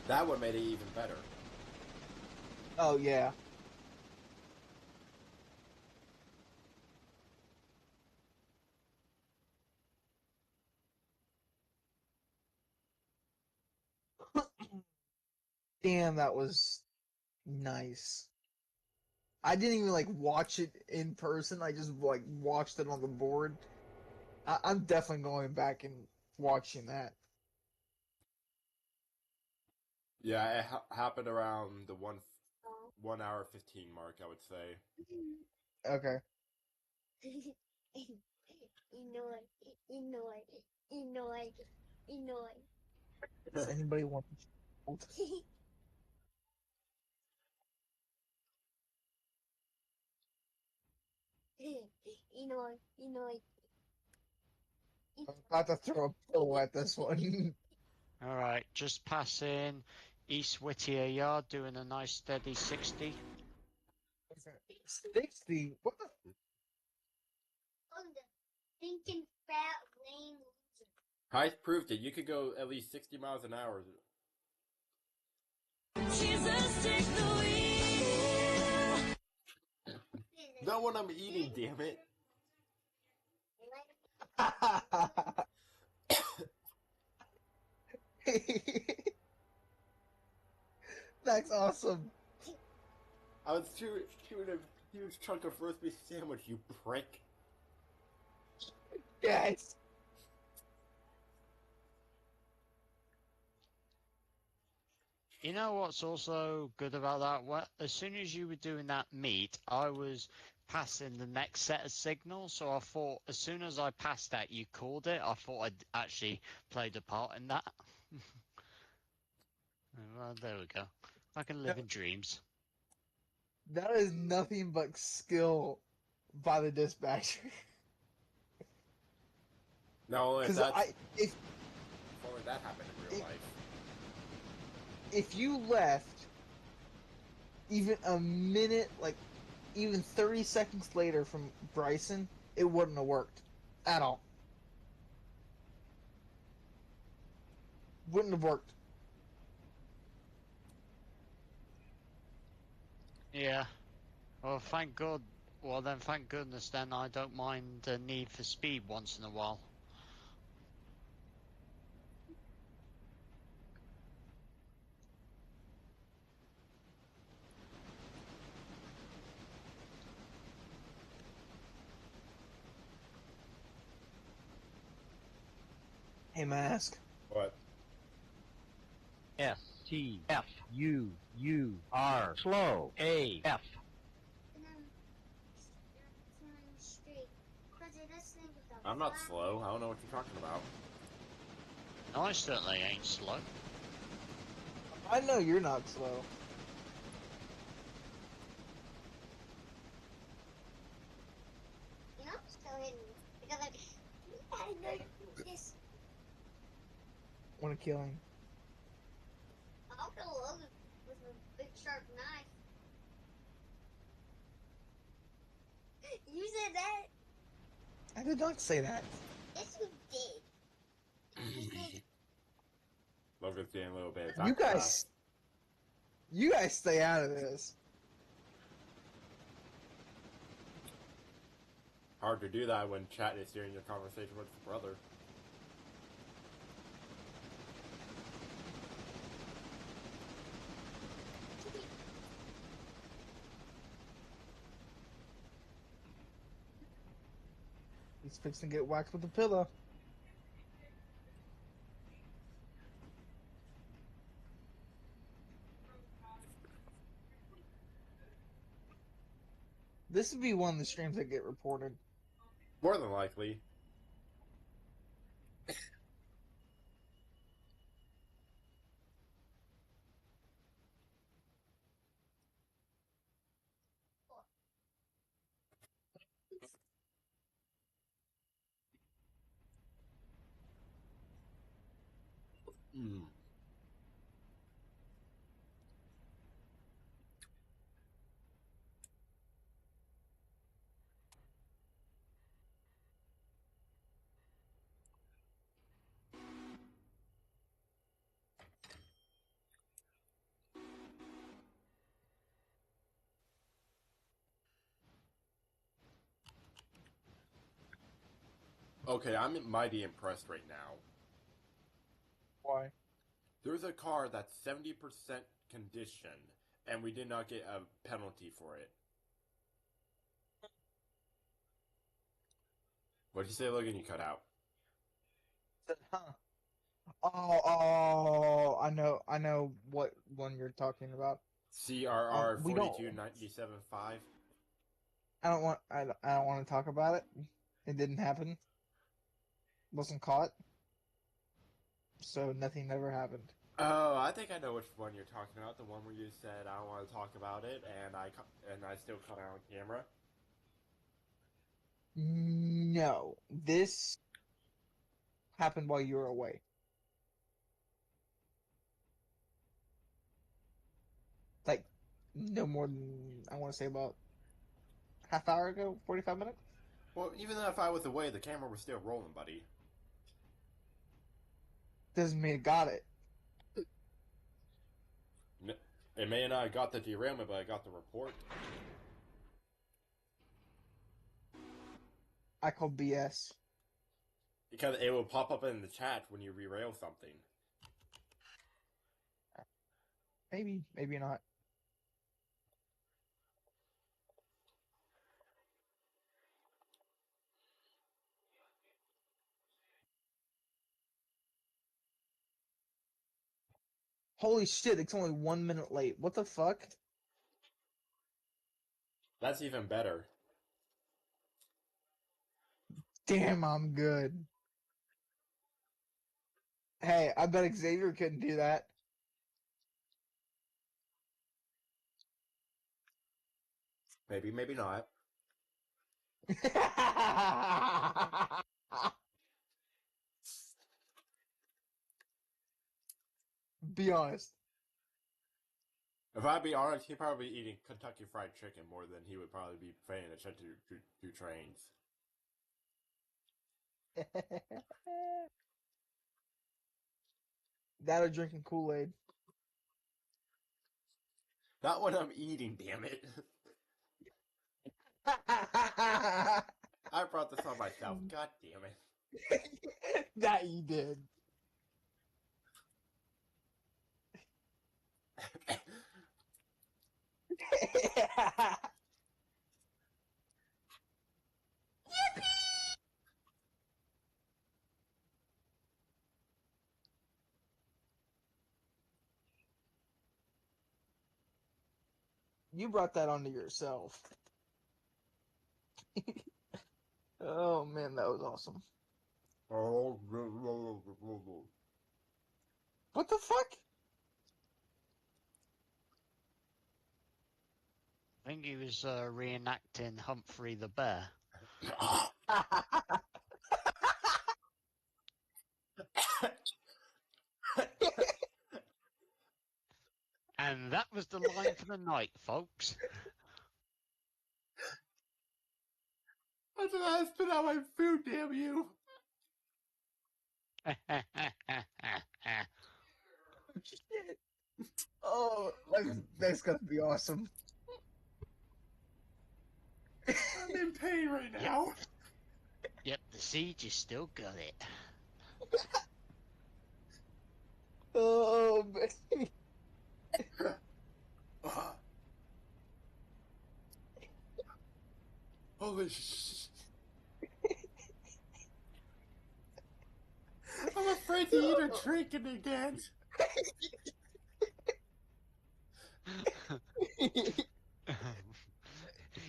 That would have made it even better. Oh, yeah. Damn, that was nice. I didn't even like watch it in person. I just like watched it on the board. I'm definitely going back and watching that. Yeah, it happened around the 1 hour 15 mark, I would say. Okay. Does anybody want to hold? I'm about to throw a pillow at this one. Alright, just passing East Whittier Yard, doing a nice steady 60. 60? What the? Heist proved it. You could go at least 60 miles an hour. Jesus, take the wheel. Not when I'm eating, damn it. That's awesome. I was chewing a huge chunk of roast beef sandwich, you prick. Yes. You know what's also good about that? Well, as soon as you were doing that meet, I was passing the next set of signals, so I thought as soon as I passed that, you called it. I thought I'd actually played a part in that. Well, there we go. I can live in dreams. That is nothing but skill by the dispatcher. No, if Because that's... if only that happened in real life. if you left even a minute, like even 30 seconds later from Bryson, it wouldn't have worked at all. Wouldn't have worked. Yeah. Well, thank God. Well, then, thank goodness, then I don't mind the need for speed once in a while. Hey, Mask. What? STFUUR slow AF. I'm not slow. I don't know what you're talking about. No, I certainly ain't slow. I know you're not slow. Want to kill him? I'll kill Logan with a big sharp knife. You said that? I did not say that. Yes, you did. You said Logan's getting a little bit. You guys stay out of this. Hard to do that when chat is hearing your conversation with your brother. He's fixing to get whacked with a pillow. This would be one of the streams that get reported. More than likely. Mm. Okay, I'm mighty impressed right now. Why? There's a car that's 70% condition, and we did not get a penalty for it. What'd you say, Logan? You cut out. Huh. Oh, I know what one you're talking about. CRR We don't. 42975. I don't want to talk about it. It didn't happen. Wasn't caught. So nothing ever happened. Oh, I think I know which one you're talking about. The one where you said I don't want to talk about it, and I still caught it on camera. No, this happened while you were away. Like, no more than, I want to say about half hour ago, 45 minutes? Well, even if I was away, the camera was still rolling, buddy. Doesn't mean it got it. It may not have got the derailment, but I got the report. I call BS. Because it will pop up in the chat when you derail something. Maybe not. Holy shit, it's only 1 minute late. What the fuck? That's even better. Damn, I'm good. Hey, I bet Xavier couldn't do that. Maybe, maybe not. Be honest. If I'd be honest, he'd probably be eating Kentucky Fried Chicken more than he would probably be paying attention to trains. That or drinking Kool-Aid. Not when I'm eating, damn it. I brought this on myself. God damn it. That you did. You brought that onto yourself. Oh man, that was awesome. What the fuck? I think he was reenacting Humphrey the Bear. And that was the line for the night, folks. I said I spit out my food, damn you. Shit. Oh, that's gonna be awesome. I'm in pain right now. Yep, the siege has still got it. Oh, man. Holy shit. I'm afraid to eat or drink it again.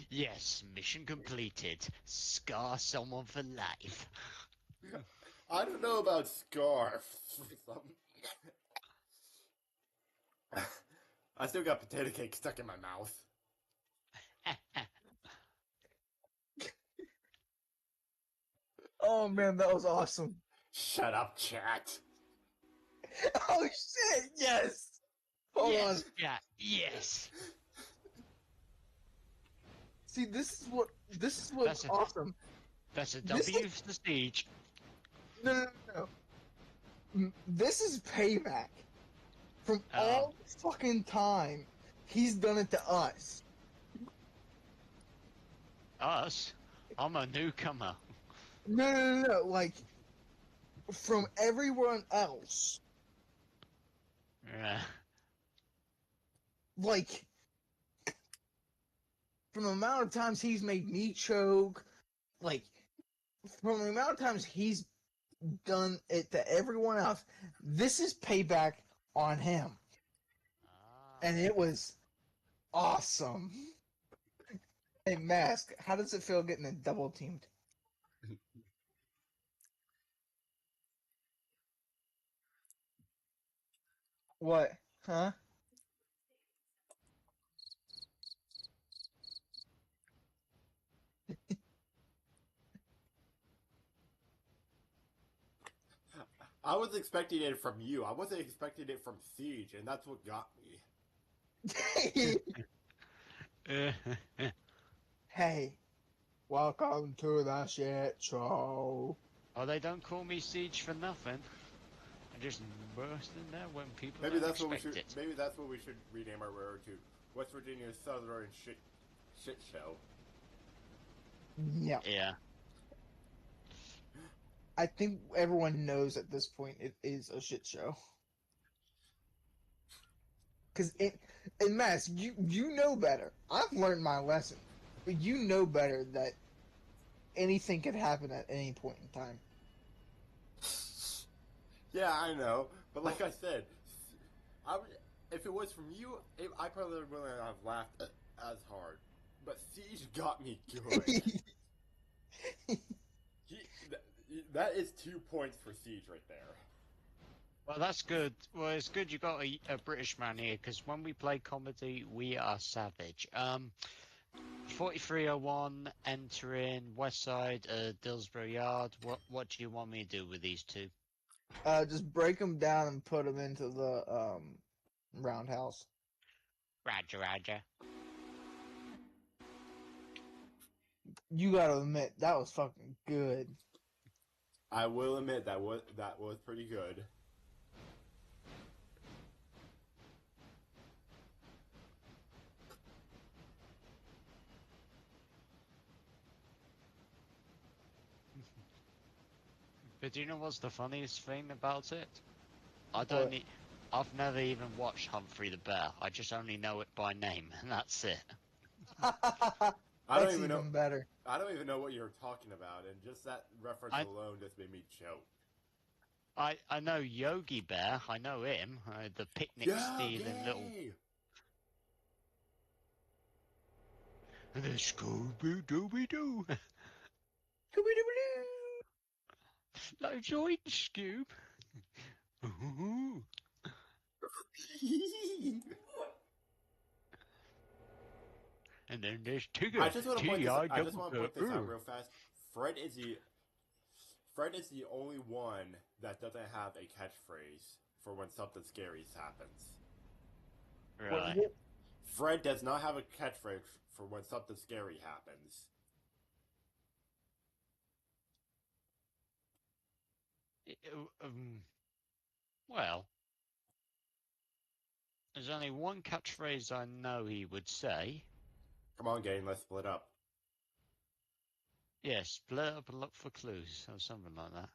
Yes, mission completed. Scar someone for life. I don't know about scarf. I still got potato cake stuck in my mouth. Oh man, that was awesome. Shut up, chat. Oh shit! Yes. Hold on. Yes, yeah, yes. See, this is what's That's a- awesome. That's a This W for the siege. No. This is payback from Oh. all the fucking time he's done it to us. Us? I'm a newcomer. No. Like from everyone else. Yeah. Like from the amount of times he's made me choke. Like from the amount of times he's done it to everyone else. This is payback on him. And it was awesome. Hey, Mask, how does it feel getting double teamed? What? Huh? I was expecting it from you. I wasn't expecting it from Siege, and that's what got me. Hey, welcome to the shit show. Oh, they don't call me Siege for nothing. I just burst in there when people Maybe don't that's what we expect should. it. Maybe that's what we should rename our railroad to. West Virginia Southern shit show. Yeah, Yeah. I think everyone knows at this point it is a shit show. Cause in Mask, you know better. I've learned my lesson, but you know better that anything could happen at any point in time. Yeah, I know, but like I said, if it was from you, I probably wouldn't have laughed as hard. But Siege got me good. That is 2 points for Siege right there. Well, that's good. Well, it's good you got a British man here, because when we play comedy, we are savage. 4301 entering West Side, Dillsborough Yard. What do you want me to do with these two? Just break them down and put them into the roundhouse. Roger. You gotta admit that was fucking good. I will admit that was pretty good. But do you know what's the funniest thing about it? I've never even watched Humphrey the Bear. I just only know it by name, and that's it. I don't That's even know. better. I don't even know what you're talking about, and just that reference alone just made me choke. I know Yogi Bear. I know him. The picnic stealing little. The Scooby Dooby Doo. I joined Scoob. And then there's Tigger. I just want to point this out real fast. Fred is the only one that doesn't have a catchphrase for when something scary happens. Right. Fred does not have a catchphrase for when something scary happens. Well, there's only one catchphrase I know he would say. Come on, gang, let's split up. Yeah, split up and look for clues, or something like that.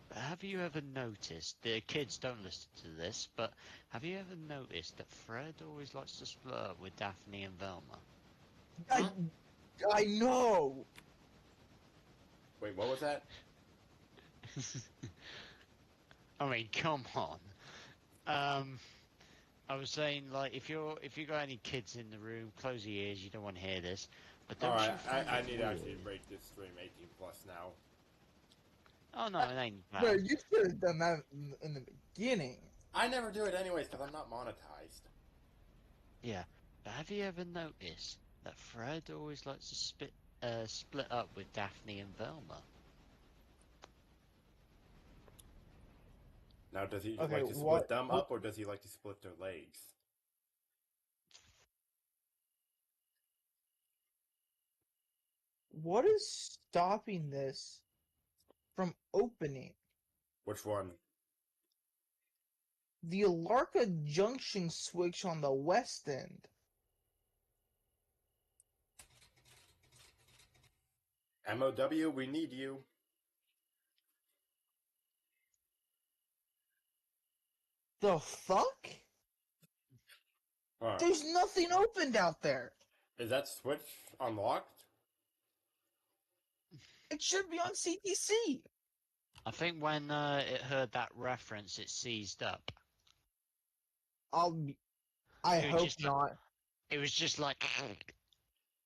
But have you ever noticed, the kids don't listen to this, but have you ever noticed that Fred always likes to split up with Daphne and Velma? I know! Wait, what was that? I mean, come on. I was saying, like, if you got any kids in the room, close your ears. You don't want to hear this. But don't Alright, you find I it need to weird? actually rate this stream 18 plus now. Oh no, it ain't bad. No, you should have done that in the beginning. I never do it anyways because I'm not monetized. Yeah, but have you ever noticed that Fred always likes to split up with Daphne and Velma. Now, does he Okay, like to split them up, or does he like to split their legs? What is stopping this from opening? Which one? The Alarka Junction switch on the west end. MOW, we need you. The fuck? Alright. There's nothing opened out there. Is that switch unlocked? It should be on CTC. I think when it heard that reference, it seized up. I It was hope just- not, It was just like.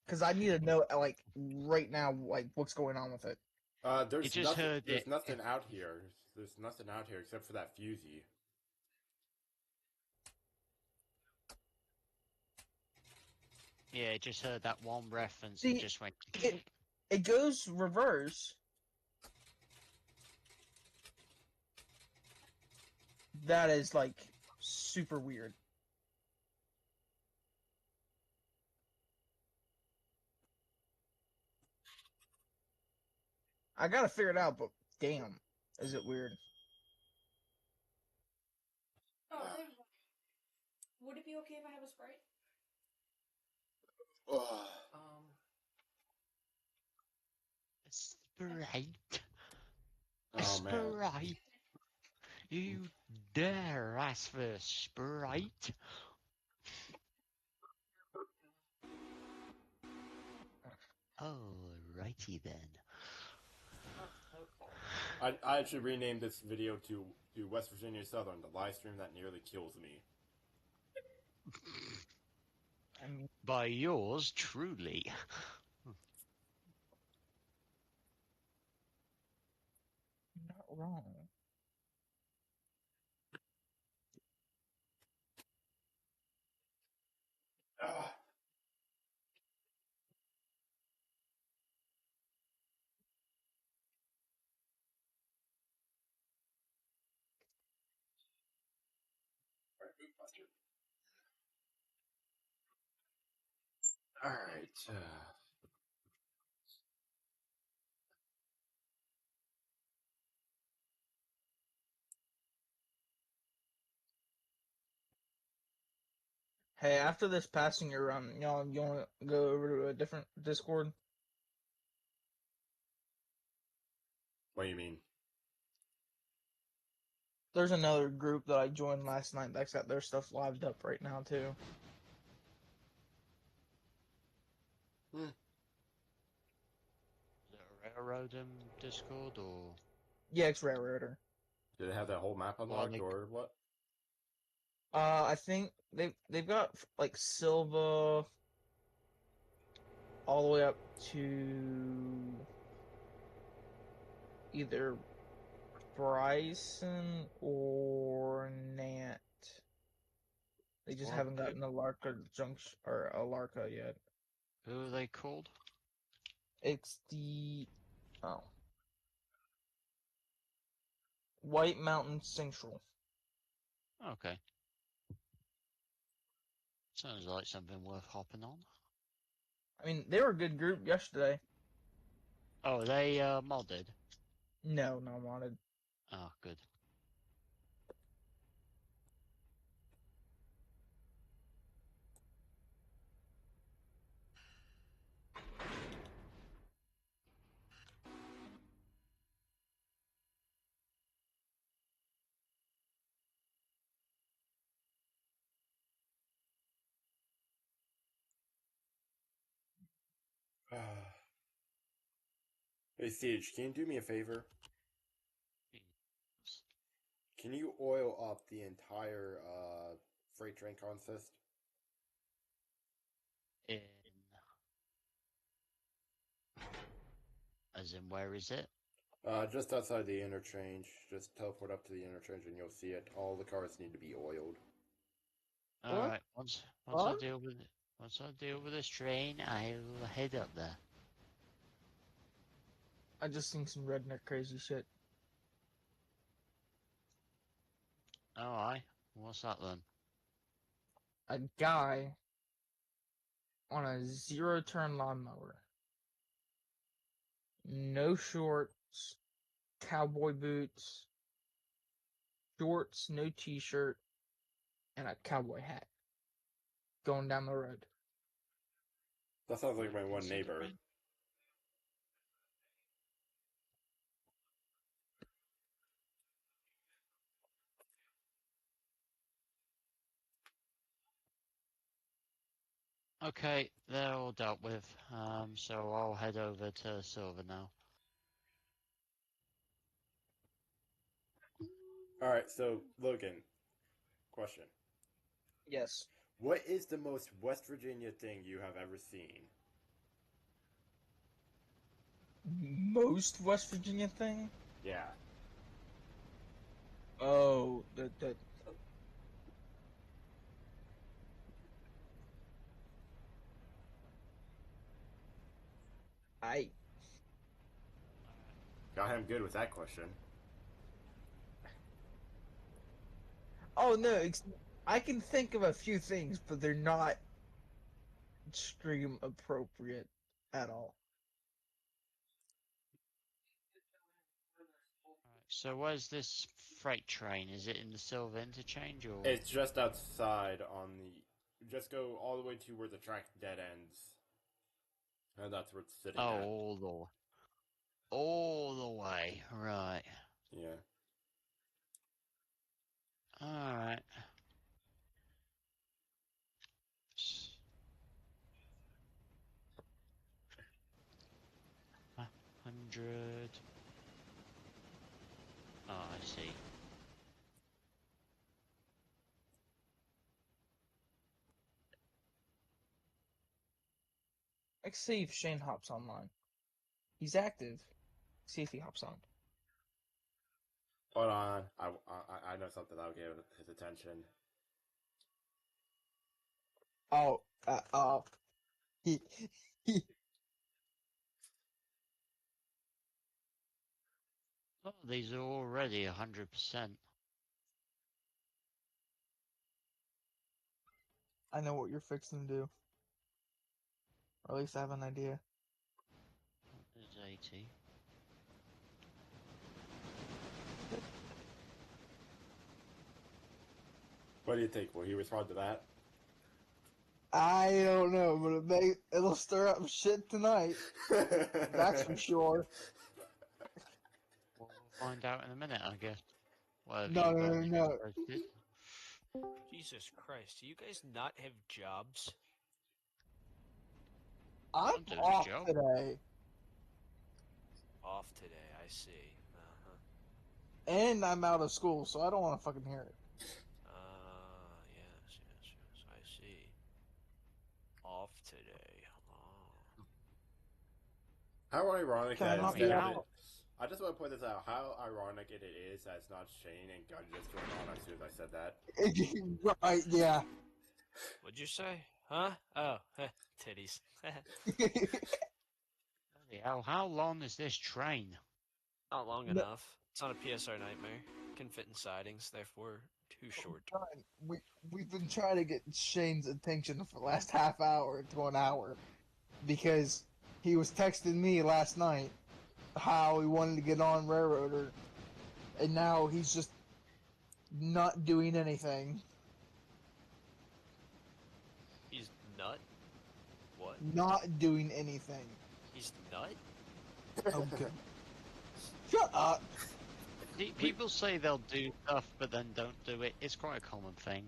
because I need to know like right now like what's going on with it. There's It just nothing. heard There's it. nothing out here. There's nothing out here except for that fusee. Yeah, it just heard that one reference See, and just went. It goes reverse. That is like super weird. I gotta figure it out, but damn, is it weird? Oh, hey. Would it be okay if I have a Sprite? Sprite. Oh man. Sprite. You dare ask for Sprite? Alrighty then. I should rename this video to West Virginia Southern, the live stream that nearly kills me. I mean, By yours truly. you're not wrong. Ah. All right. Hey, after this passing your y'all, you want to go over to a different Discord? What do you mean? There's another group that I joined last night that's got their stuff lived up right now too. Is it a railroad Discord or? Yeah, it's Railroader. Did it have that whole map unlocked or what? I think they've got like Silva all the way up to either Bryson or Nant. They just Or haven't gotten Alarka Junction or Alarka yet. Who are they called? It's White Mountain Central. Okay. Sounds like something worth hopping on. I mean, they were a good group yesterday. Oh, they modded. No, not wanted. Oh, good. Hey Siege, can you do me a favor? Can you oil up the entire freight train consist? In. As in, where is it? Just outside the interchange. Just teleport up to the interchange and you'll see it. All the cars need to be oiled. What? Alright, once Huh? I deal with this train, I'll head up there. I just seen some redneck crazy shit. Oh, aye. What's that then? A guy on a zero-turn lawnmower, no shorts, cowboy boots, shorts, no t-shirt, and a cowboy hat, going down the road. That sounds like my Can one see the neighbor. rain. Okay, they're all dealt with. So I'll head over to Silver now. Alright, so, Logan, question. Yes. What is the most West Virginia thing you have ever seen? Most West Virginia thing? Yeah. Oh, I Got him good with that question. Oh no, I can think of a few things, but they're not stream appropriate at all. So where's this freight train? Is it in the Silver Interchange or? It's just outside on the... Just go all the way to where the track dead ends. And that's where it's sitting Oh, at. all the way. Right. Yeah. All right. 100. Oh, I see. Let's see if Shane hops online. He's active. See if he hops on. Hold on. I know something that'll get his attention. Oh, he, he. Oh, these are already 100%. I know what you're fixing to do. Or at least I have an idea. There's 80. What do you think? Will he respond to that? I don't know, but it'll stir up shit tonight. That's for sure. Well, we'll find out in a minute, I guess. Whatever No, you no, guys no, no. posted. Jesus Christ, do you guys not have jobs? I'm I'm doing a off job. today, Off today, I see. Uh-huh. and I'm out of school, so I don't want to fucking hear it. Yes, I see. Off today. Oh. How ironic Can I that not be instead of out? it... I just want to point this out. How ironic it is that it's not Shane and Gun just going on as soon as I said that. Right, yeah. What'd you say? Huh? Oh, titties. Bloody hell, how long is this train? Not long No. enough. It's not a PSR nightmare. Can fit in sidings, therefore too short. We've been trying to get Shane's attention for the last half hour to an hour because he was texting me last night how he wanted to get on Railroader, and now he's just not doing anything. He's nut? What? Not doing anything. He's nut? Okay. Shut up. People say they'll do stuff, but then don't do it. It's quite a common thing.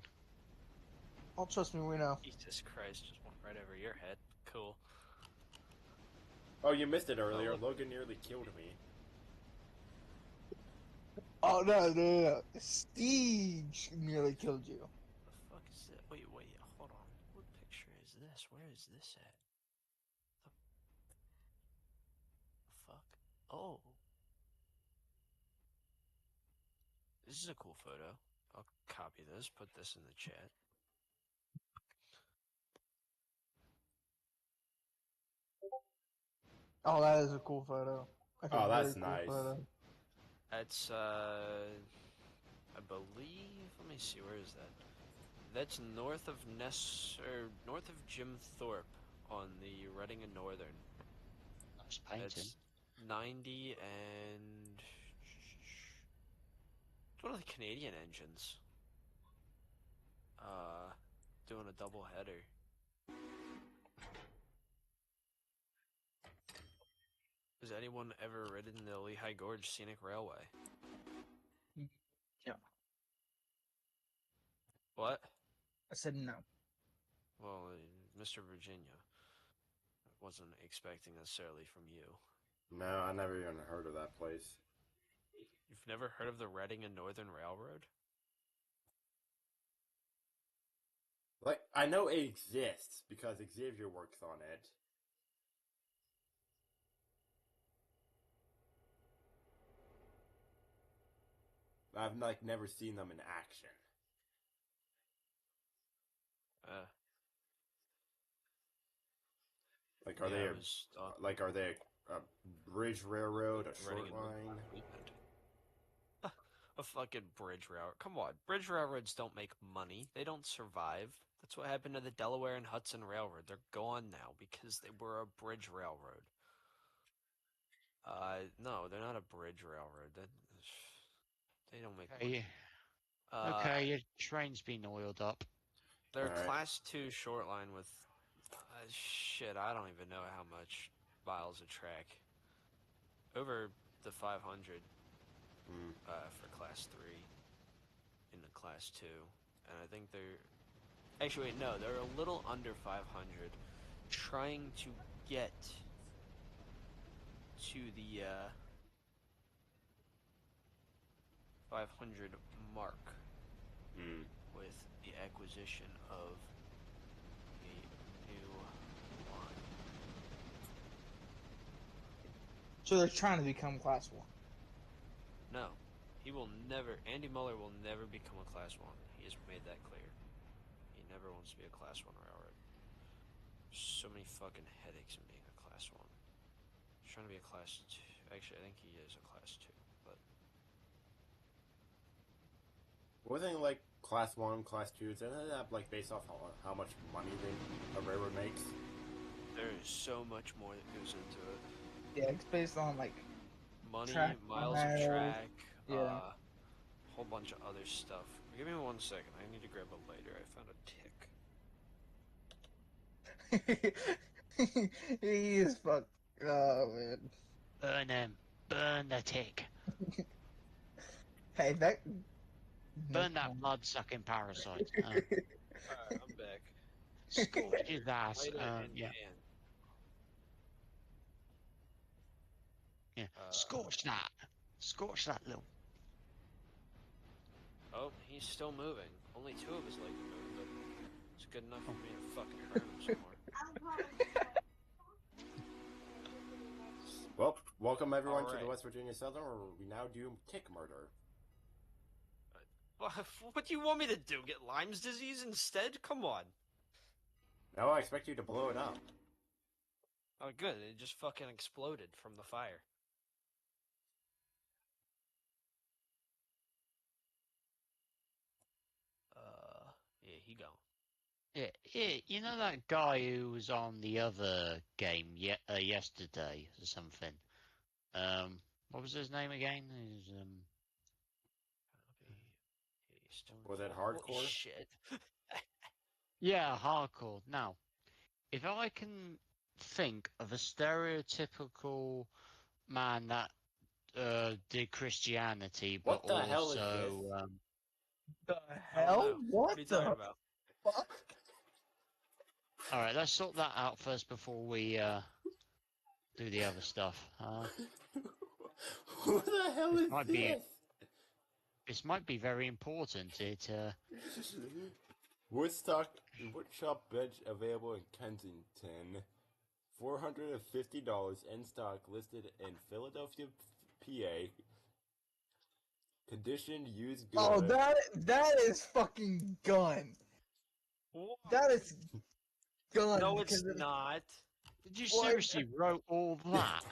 Oh, trust me, we know. Jesus Christ, just went right over your head. Cool. Oh, you missed it earlier. Oh, look. Logan nearly killed me. Oh, no. Steve nearly killed you. The fuck is that? Wait, hold on. What picture is this? Where is this at? The fuck? Oh. This is a cool photo. I'll copy this, put this in the chat. Oh, that is a cool photo. That's a Oh, that's very cool nice. photo. That's I believe. Let me see. Where is that? That's north of north of Jim Thorpe on the Reading and Northern. Nice painting. That's 90 and it's one of the Canadian engines. Doing a double header. Has anyone ever ridden the Lehigh Gorge Scenic Railway? Yeah. What? I said no. Well, Mr. Virginia, I wasn't expecting necessarily from you. No, I never even heard of that place. You've never heard of the Reading and Northern Railroad? Like, I know it exists because Xavier works on it. I've like never seen them in action. Like, are Yeah, they I was, are they a bridge railroad, a short Reading and Northern line? weekend. A fucking bridge railroad. Come on, bridge railroads don't make money. They don't survive. That's what happened to the Delaware and Hudson Railroad. They're gone now because they were a bridge railroad. No, they're not a bridge railroad. They don't make money. Okay, your train's been oiled up. They're a Alright. class 2 short line with shit, I don't even know how much miles a track. Over the 500 for class 3 in the class 2. And I think they're actually wait, no, they're a little under 500 trying to get to the 500 mark with the acquisition of a new line. So they're trying to become class 1. No, Andy Muller will never become a class 1. He has made that clear. He never wants to be a class 1 railroad. So many fucking headaches in being a class 1. He's trying to be a class 2. Actually, I think he is a class 2, but Wasn't it like class 1, class 2? Isn't that like based off how much money a railroad makes? there is so much more that goes into it. Yeah, it's based on like Money, track miles of miles. track, Yeah. whole bunch of other stuff. Give me 1 second. I need to grab a lighter. I found a tick. He is fuck. Oh man. Burn him. Burn the tick. Hey, that. Burn that blood-sucking parasite. Alright, I'm back. Scorch his ass. Lighter in Yeah. hand. Yeah. Scorch that. Scorch that little. Oh, he's still moving. Only 2 of his legs are moving, but it's good enough for me to fucking burn him some more. Well, welcome everyone to Alright. the West Virginia Southern, where we now do tick murder. What do you want me to do? Get Lyme's disease instead? Come on. No, I expect you to blow it up. Oh, good. It just fucking exploded from the fire. Yeah, he gone. Yeah, you know that guy who was on the other game yesterday or something? What was his name again? Was that Holy hardcore? shit. Yeah, hardcore. Now, if I can think of a stereotypical man that did Christianity, but What the hell is also this? The I don't hell? know. What are you the talking about? fuck? all right, let's sort that out first before we do the other stuff. Who the hell is might be- this? This might be very important. Woodstock Woodshop bench available in Kensington. $450 in stock, listed in Philadelphia, PA. Conditioned, used good. Oh, that is fucking gun. What? That is gun. No, it's because not. Did you What? seriously wrote all that?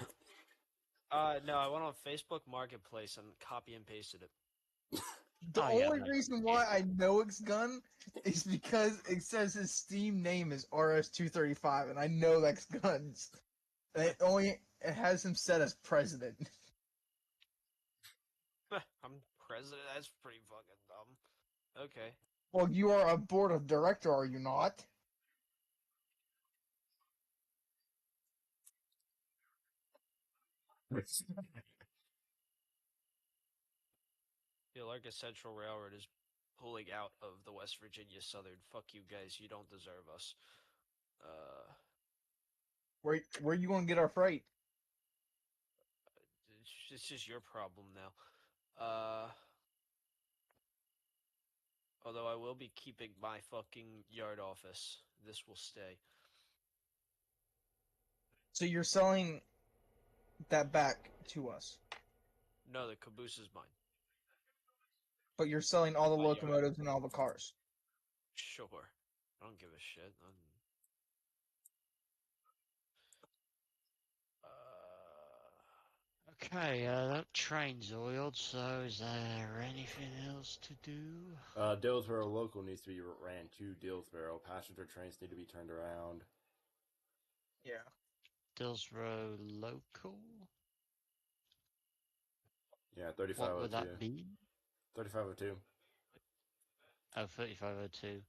No, I went on Facebook Marketplace and copy and pasted it. The Oh, yeah, only mate. reason why I know it's Gun is because it says his Steam name is RS235, and I know that's Guns. And it has him set as president. I'm president. That's pretty fucking dumb. Okay. Well, you are a board of director, are you not? The Alarka Central Railroad is pulling out of the West Virginia Southern. Fuck you guys. You don't deserve us. Where you gonna get our freight? It's just your problem now. Although I will be keeping my fucking yard office. This will stay. So you're selling that back to us, No, the caboose is mine. but you're selling all the My yard. locomotives and all the cars. Sure. I don't give a shit. Okay, that train's oiled, so is there anything else to do? Dillsboro local needs to be ran to Dillsboro. Passenger trains need to be turned around. Yeah. Dillsboro local? Yeah, What would 3502. that be? 3502. Oh, 3502.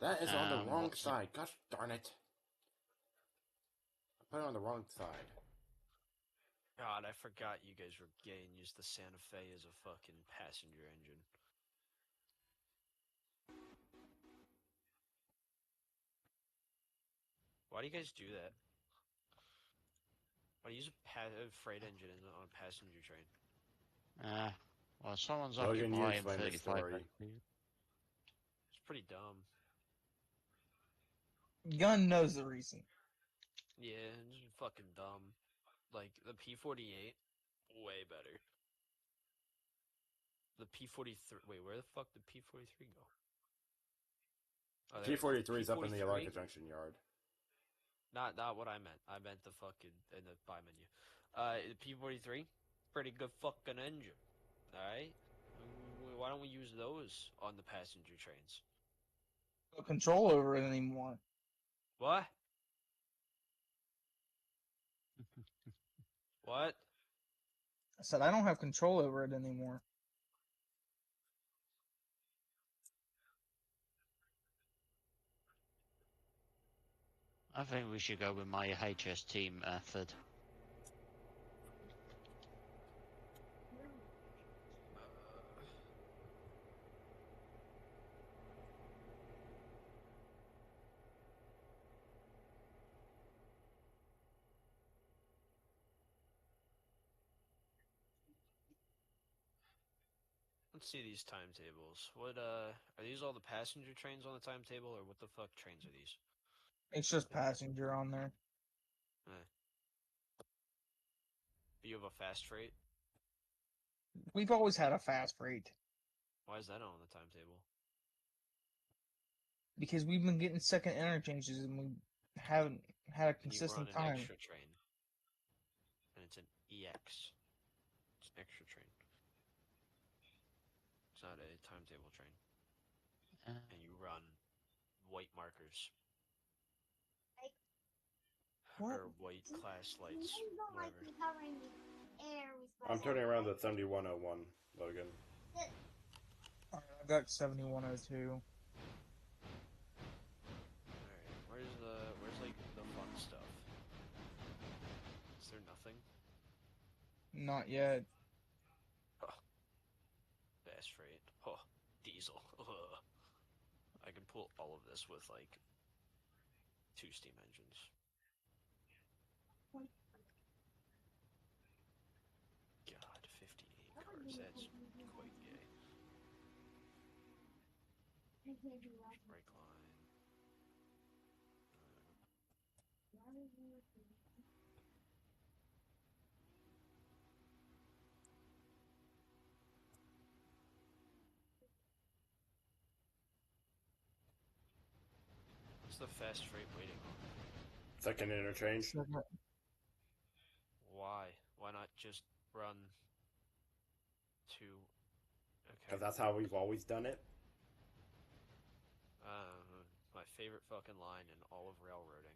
That is on the wrong what's the- side. Gosh darn it. I put it on the wrong side. God, I forgot you guys were gay and used the Santa Fe as a fucking passenger engine. Why do you guys do that? Why do you use a freight engine on a passenger train? Well, someone's Logan, you occupying explain the 3502. It's pretty dumb. Gun knows the reason. Yeah, it's just fucking dumb. Like, the P-48, way better. The P-43, wait, where the fuck did P-43 go? Oh, there it is. P-43 is up in the P-43? Alarka Junction yard. Not what I meant. I meant the fucking, in the buy menu. The P-43, pretty good fucking engine. Alright? Why don't we use those on the passenger trains? No control over it anymore. What? What? I said I don't have control over it anymore. I think we should go with my HST method. Let's see these timetables. What, are these all the passenger trains on the timetable, or what the fuck trains are these? It's just passenger on there. Do you have a fast freight? We've always had a fast freight Why is that not on the timetable? because we've been getting second interchanges and we haven't had a And you consistent run an time. extra train. And it's an EX. It's an extra train. It's not a timetable train. And you run white markers. What? Or white class lights. Whatever. I'm turning around at 7101, Logan. Alright, I've got 7102. Alright, where's like the fun stuff? Is there nothing? Not yet. Fast freight. Oh, diesel. Ugh. I can pull all of this with like 2 steam engines. God, 58 cars. That's quite gay. Brake line. What's the fast freight waiting on? Second interchange. Why? Why not just run to. Okay. Because that's how we've always done it. My favorite fucking line in all of railroading.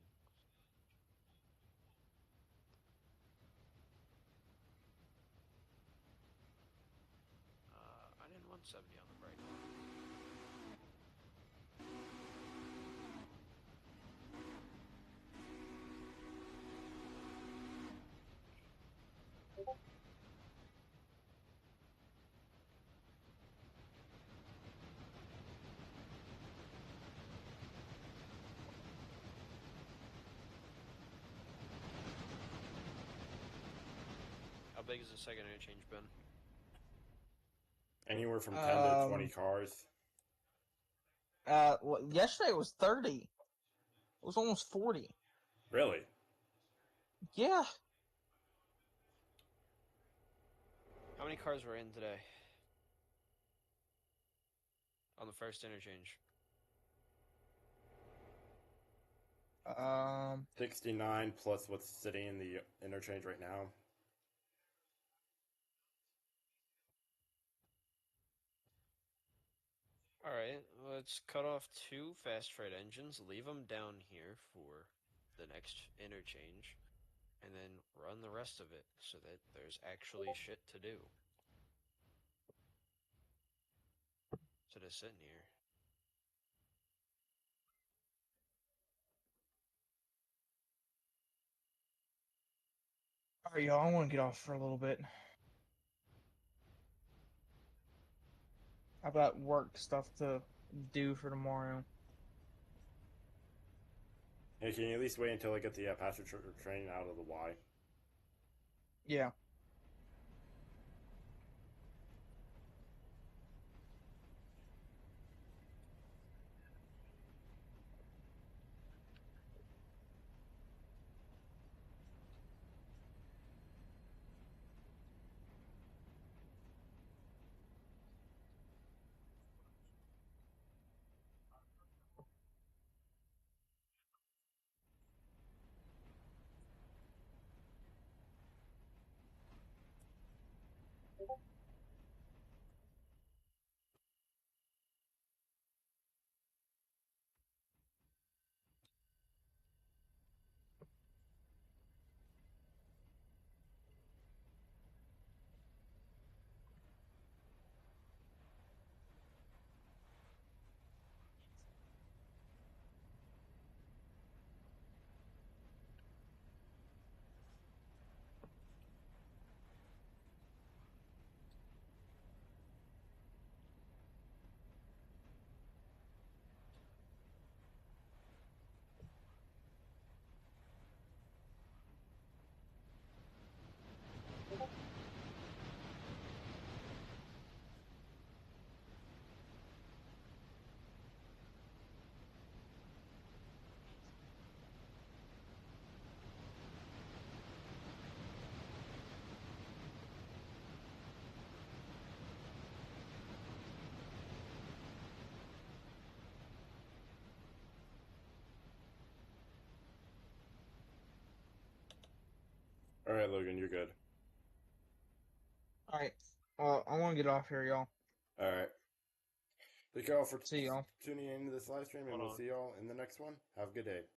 I didn't want 70 on the brake. How big is the second interchange, Ben? Anywhere from 10 to 20 cars. Well, yesterday it was 30. It was almost 40. Really? Yeah. How many cars were in today? On the first interchange. 69 plus what's sitting in the interchange right now. Alright, let's cut off 2 fast freight engines, leave them down here for the next interchange, and then run the rest of it so that there's actually shit to do. Instead of sitting here. Alright, y'all, I want to get off for a little bit. I've got work stuff to do for tomorrow. Hey, can you at least wait until I get the passenger train out of the Y? Yeah. Alright, Logan, you're good. Alright. Well, I want to get off here, y'all. Alright. Thank you all for See y'all. tuning into this live stream, and Hold we'll on. see y'all in the next one. Have a good day.